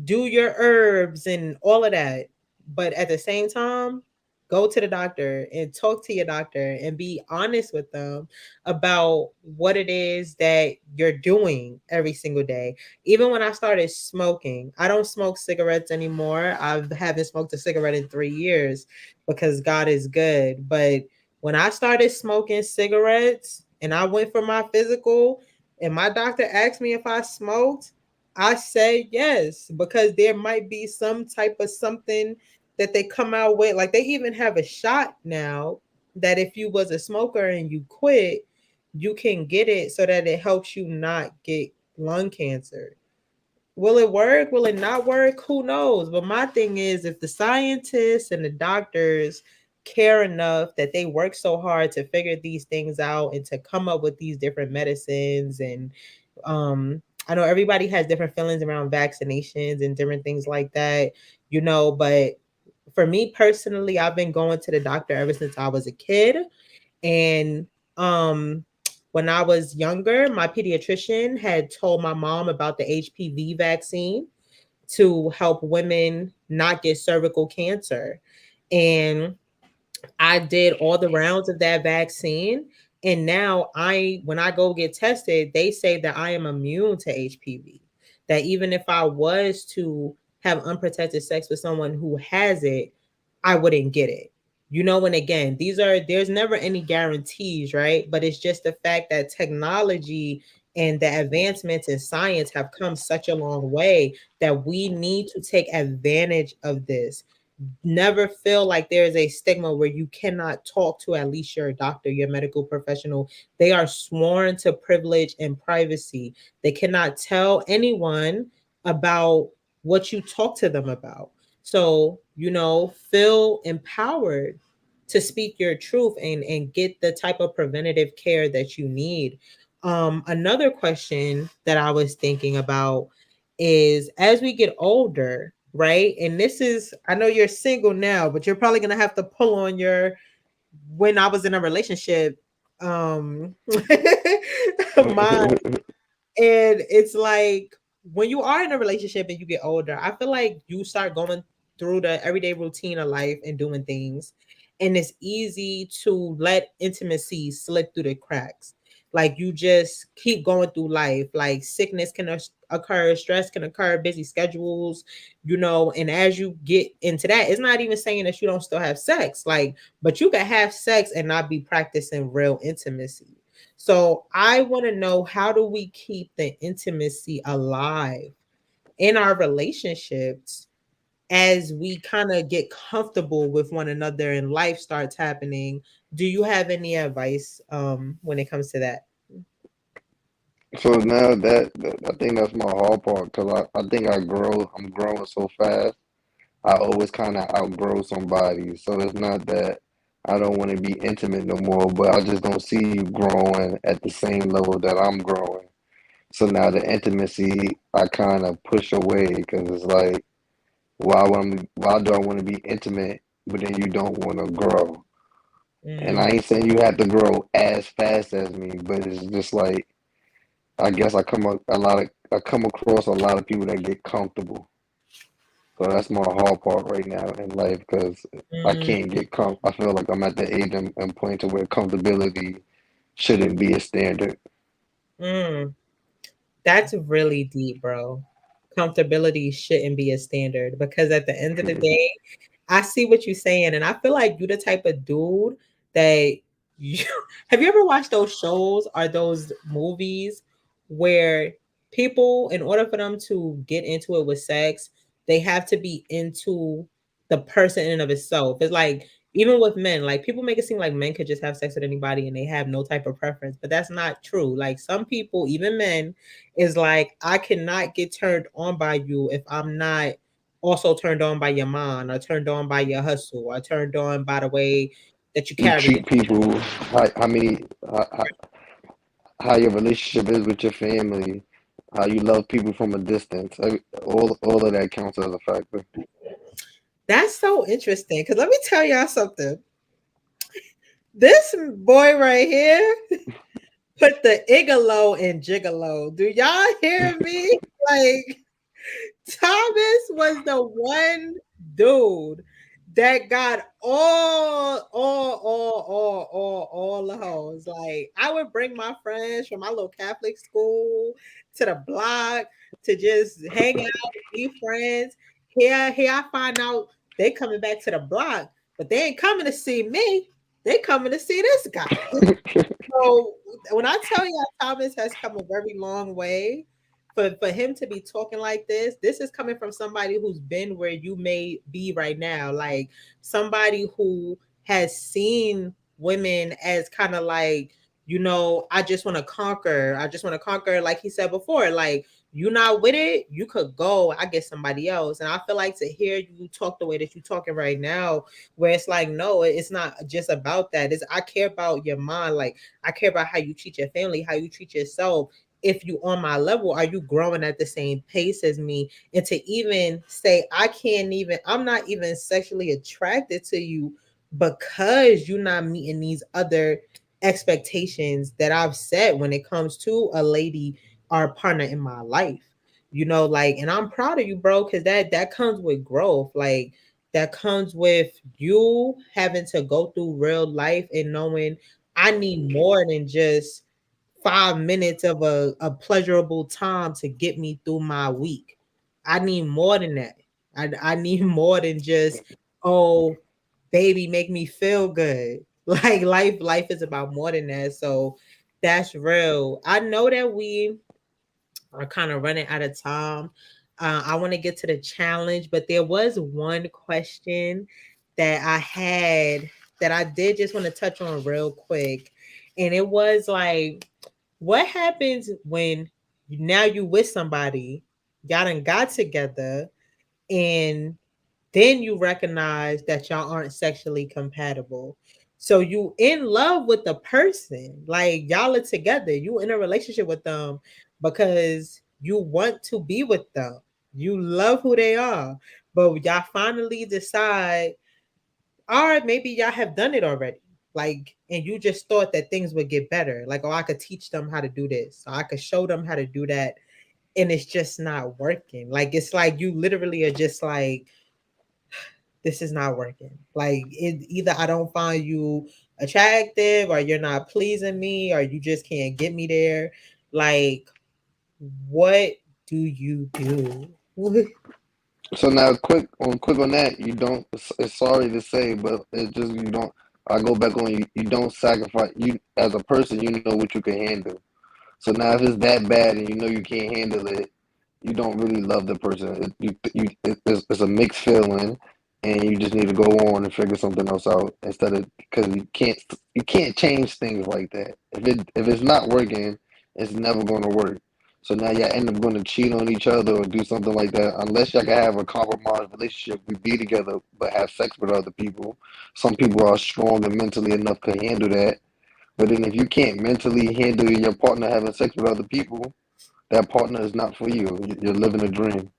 do your herbs and all of that. But at the same time, go to the doctor and talk to your doctor and be honest with them about what it is that you're doing every single day. Even when I started smoking, I don't smoke cigarettes anymore. I haven't smoked a cigarette in 3 years because God is good. But when I started smoking cigarettes and I went for my physical and my doctor asked me if I smoked, I say yes because there might be some type of something that they come out with. Like they even have a shot now that if you was a smoker and you quit, you can get it so that it helps you not get lung cancer. Will it work? Will it not work? Who knows? But my thing is if the scientists and the doctors care enough that they work so hard to figure these things out and to come up with these different medicines and I know everybody has different feelings around vaccinations and different things like that, but for me personally, I've been going to the doctor ever since I was a kid. And um when I was younger, my pediatrician had told my mom about the HPV vaccine to help women not get cervical cancer. And I did all the rounds of that vaccine. And now when I go get tested, they say that I am immune to HPV. That even if I was to have unprotected sex with someone who has it, I wouldn't get it. And again, there's never any guarantees, right? But it's just the fact that technology and the advancements in science have come such a long way that we need to take advantage of this. Never feel like there is a stigma where you cannot talk to at least your doctor, your medical professional. They are sworn to privilege and privacy. They cannot tell anyone about what you talk to them about. So, feel empowered to speak your truth and get the type of preventative care that you need. Another question that I was thinking about is as we get older, right? And this is, I know you're single now, but you're probably gonna have to pull on your when I was in a relationship, my and it's like when you are in a relationship and you get older, I feel like you start going through the everyday routine of life and doing things. And it's easy to let intimacy slip through the cracks. Like you just keep going through life. Like sickness can occur, stress can occur, busy schedules, and as you get into that, it's not even saying that you don't still have sex. Like, but you can have sex and not be practicing real intimacy. So I want to know, how do we keep the intimacy alive in our relationships as we kind of get comfortable with one another and life starts happening? Do you have any advice when it comes to that? So now that I think that's my hard part because I think I'm growing so fast. I always kind of outgrow somebody. So it's not that. I don't want to be intimate no more, but I just don't see you growing at the same level that I'm growing. So now the intimacy I kind of push away because it's like, why do I want to be intimate, but then you don't want to grow? And I Mm, ain't saying you have to grow as fast as me, but it's just like I guess I come across a lot of people that get comfortable. So that's my hard part right now in life because I mm, can't get I feel like I'm at the age and point to where comfortability shouldn't be a standard. mm. That's really deep, bro. Comfortability shouldn't be a standard because at the end of the day, I see what you're saying, and I feel like you the type of dude that you have you ever watched those shows or those movies where people, in order for them to get into it with sex, they have to be into the person in and of itself. It's like even with men, like people make it seem like men could just have sex with anybody and they have no type of preference, but that's not true. Like some people, even men, is like, I cannot get turned on by you if I'm not also turned on by your mind or turned on by your hustle or turned on by the way that you You carry treat yourself. people, how many, how your relationship is with your family, how you love people from a distance. All of that counts as a factor. That's so interesting because let me tell y'all something. This boy right here put the igalo in gigolo. Do y'all hear me? Like, Thomas was the one dude that got all the hoes. Like I would bring my friends from my little Catholic school to the block to just hang out, be friends. Here I find out they coming back to the block, but they ain't coming to see me. They coming to see this guy. So when I tell you Thomas has come a very long way, for him to be talking like this is coming from somebody who's been where you may be right now, like somebody who has seen women as kind of like, I just want to conquer. I just want to conquer, like he said before, like you not with it, you could go. I get somebody else. And I feel like to hear you talk the way that you're talking right now, where it's like, no, it's not just about that. It's I care about your mind. Like I care about how you treat your family, how you treat yourself. If you on my level, are you growing at the same pace as me? And to even say I'm not even sexually attracted to you because you're not meeting these other expectations that I've set when it comes to a lady or a partner in my life. Like, and I'm proud of you, bro, because that comes with growth. Like that comes with you having to go through real life and knowing I need more than just 5 minutes of a pleasurable time to get me through my week. I need more than that. I need more than just, oh, baby, make me feel good. Like life is about more than that. So that's real. I know that we are kind of running out of time. I want to get to the challenge, but there was one question that I had that I did just want to touch on real quick. And it was like, what happens when now you with somebody, y'all done got together, and then you recognize that y'all aren't sexually compatible. So you in love with the person, like y'all are together, you in a relationship with them because you want to be with them. You love who they are, but y'all finally decide, all right, maybe y'all have done it already. Like, and you just thought that things would get better. Like, oh, I could teach them how to do this. Or I could show them how to do that. And it's just not working. Like, it's like you literally are just like, this is not working. Like either I don't find you attractive or you're not pleasing me or you just can't get me there. Like, what do you do? So now, quick on that. You don't. It's sorry to say, but it's just you don't. I go back on you. You don't sacrifice. You as a person, you know what you can handle. So now, if it's that bad and you know you can't handle it, you don't really love the person. It's a mixed feeling, and you just need to go on and figure something else out instead of because you can't change things like that. If it's not working, it's never going to work. So now y'all end up going to cheat on each other or do something like that. Unless y'all can have a compromised relationship, we be together but have sex with other people. Some people are strong and mentally enough to handle that. But then if you can't mentally handle your partner having sex with other people, that partner is not for you. You're living a dream.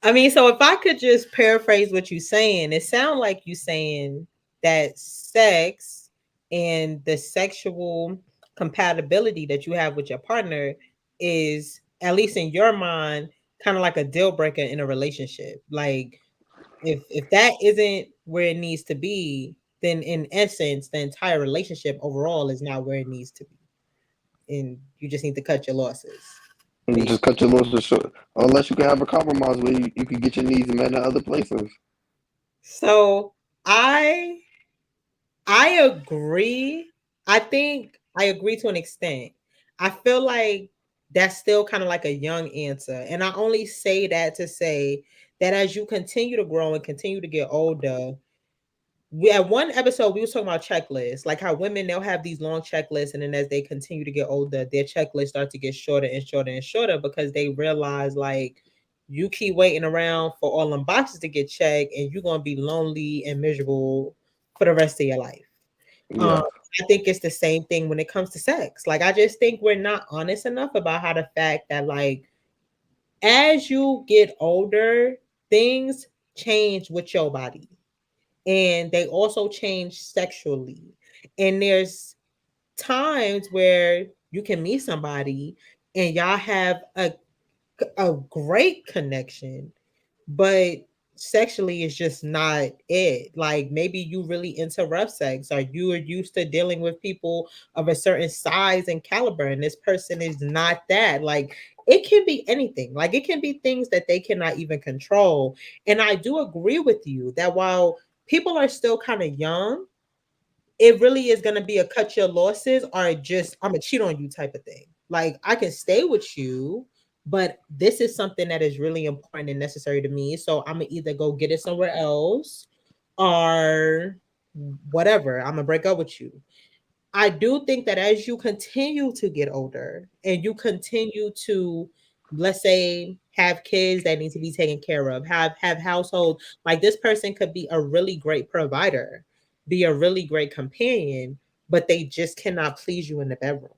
I mean, so if I could just paraphrase what you're saying, it sounds like you saying that sex and the sexual compatibility that you have with your partner is, at least in your mind, kind of like a deal breaker in a relationship. Like if that isn't where it needs to be, then in essence, the entire relationship overall is not where it needs to be, and you just need to cut your losses. And just cut your losses short. Unless you can have a compromise where you can get your needs met in other places. So I I agree. I think I agree to an extent. I feel like that's still kind of like a young answer. And I only say that to say that as you continue to grow and continue to get older, we at one episode we was talking about checklists, like how women they'll have these long checklists, and then as they continue to get older, their checklists start to get shorter and shorter and shorter because they realize like you keep waiting around for all them boxes to get checked, and you're gonna be lonely and miserable for the rest of your life. um, Yes. I think it's the same thing when it comes to sex. Like, I just think we're not honest enough about how the fact that, like, as you get older, things change with your body and they also change sexually. And there's times where you can meet somebody and y'all have a great connection, but sexually is just not it. Like maybe you really into rough sex, or you are used to dealing with people of a certain size and caliber, and this person is not that. Like it can be anything. Like it can be things that they cannot even control. And I do agree with you that while people are still kind of young, it really is going to be a cut your losses or just I'm gonna cheat on you type of thing. Like I can stay with you, but this is something that is really important and necessary to me. So I'm gonna either go get it somewhere else or whatever. I'm gonna break up with you. I do think that as you continue to get older and you continue to, let's say, have kids that need to be taken care of, have household, like this person could be a really great provider, be a really great companion, but they just cannot please you in the bedroom.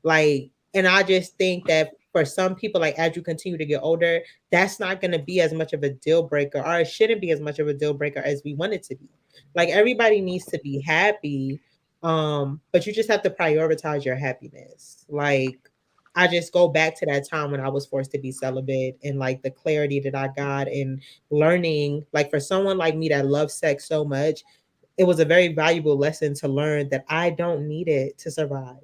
Like, and I just think that for some people, like as you continue to get older, that's not going to be as much of a deal breaker, or it shouldn't be as much of a deal breaker as we want it to be. Like everybody needs to be happy, but you just have to prioritize your happiness. Like I just go back to that time when I was forced to be celibate and like the clarity that I got and learning, like for someone like me that loves sex so much, it was a very valuable lesson to learn that I don't need it to survive.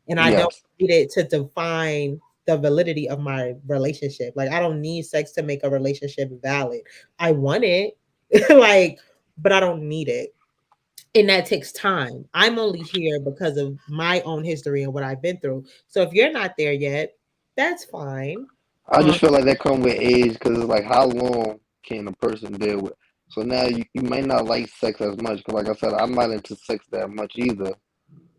And I don't Yes. need it to define the validity of my relationship. Like I don't need sex to make a relationship valid. I want it, like, but I don't need it. And that takes time. I'm only here because of my own history and what I've been through. So if you're not there yet, that's fine. I Um, just feel like that come with age because it's like how long can a person deal with? So now you might not like sex as much because, like I said, I'm not into sex that much either.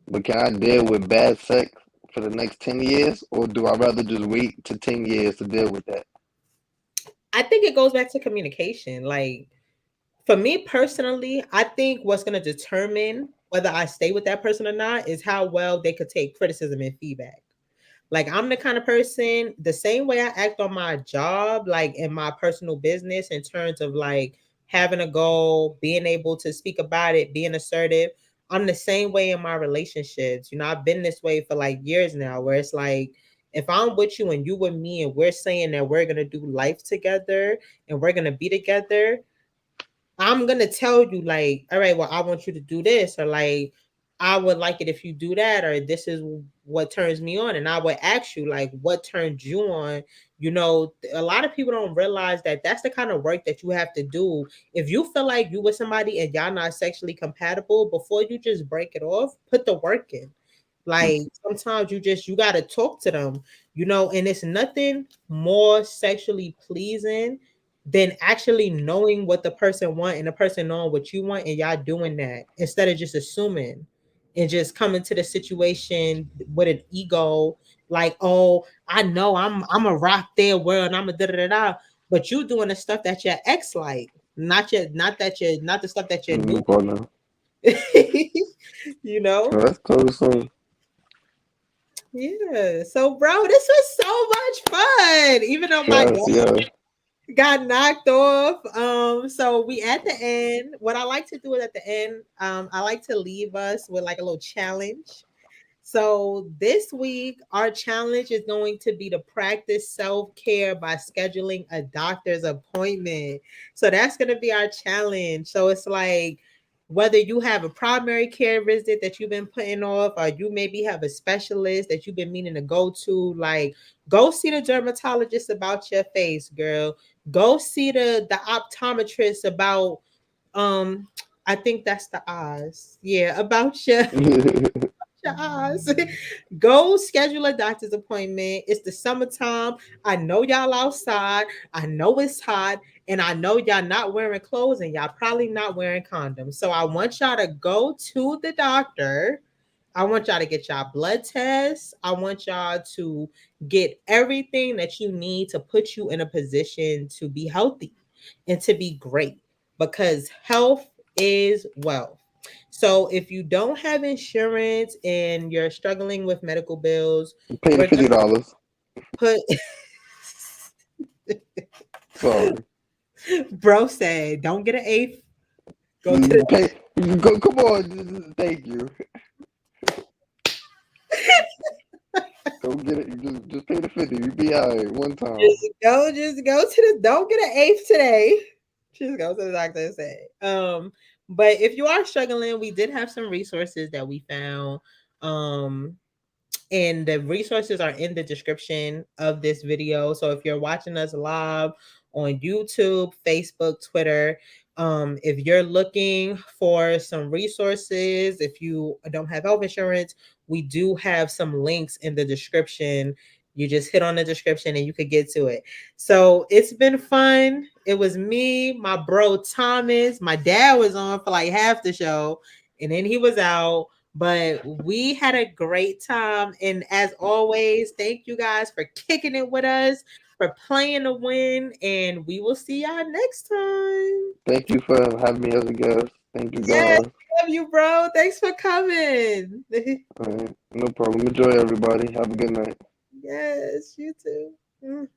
But can I deal with bad sex for the next 10 years, or do I rather just wait to 10 years to deal with that? I think it goes back to communication. Like for me personally, I think what's going to determine whether I stay with that person or not is how well they could take criticism and feedback. Like I'm the kind of person, the same way I act on my job, like in my personal business, in terms of like having a goal, being able to speak about it, being assertive. I'm the same way in my relationships. You know, I've been this way for like years now, where it's like if I'm with you and you with me and we're saying that we're gonna do life together and we're gonna be together, I'm gonna tell you like, all right, well, I want you to do this, or like, I would like it if you do that, or this is what turns me on, and I would ask you like, what turns you on? You know, a lot of people don't realize that that's the kind of work that you have to do. If you feel like you with somebody and y'all not sexually compatible, before you just break it off, put the work in. Like sometimes you gotta talk to them, you know, and it's nothing more sexually pleasing than actually knowing what the person want and the person knowing what you want and y'all doing that instead of just assuming and just coming to the situation with an ego Like, oh, I know I'm a rock their world and I'm a da da da da. But you doing the stuff that your ex like, not the stuff that your new Partner. you know? Oh, that's cool. So, Yeah. So bro, this was so much fun. Even though my yes, dog yes. got knocked off. So we at the end. What I like to do is at the end, I like to leave us with like a little challenge. So this week, our challenge is going to be to practice self care by scheduling a doctor's appointment. So that's going to be our challenge. So it's like whether you have a primary care visit that you've been putting off, or you maybe have a specialist that you've been meaning to go to, like go see the dermatologist about your face, girl. Go see the optometrist about um I think that's the eyes. Yeah, about your eyes. Go schedule a doctor's appointment. It's the summertime. I know y'all outside. I know it's hot. And I know y'all not wearing clothes and y'all probably not wearing condoms. So I want y'all to go to the doctor. I want y'all to get y'all blood tests. I want y'all to get everything that you need to put you in a position to be healthy and to be great because health is wealth. So if you don't have insurance and you're struggling with medical bills, Pay the we're gonna $50. put Sorry. bro said, don't get an eighth. Go to the Pay. Go. Come on. Thank you. Go get it. Just pay the 50. You be alright one time. just go to the don't get an eighth today. Just go to the doctor and say. But if you are struggling, we did have some resources that we found. Um, and the resources are in the description of this video. So if you're watching us live on YouTube, Facebook, Twitter, if you're looking for some resources, if you don't have health insurance, we do have some links in the description. You just hit on the description and you could get to it. So it's been fun. It was me, my bro Thomas. My dad was on for like half the show, and then he was out, but we had a great time. And as always, thank you guys for kicking it with us, for playing to win. And we will see y'all next time. Thank you for having me as a guest. Thank you, Yes, guys. love you, bro. Thanks for coming. All right. No problem. Enjoy, everybody. Have a good night. Yes, you too. Mm.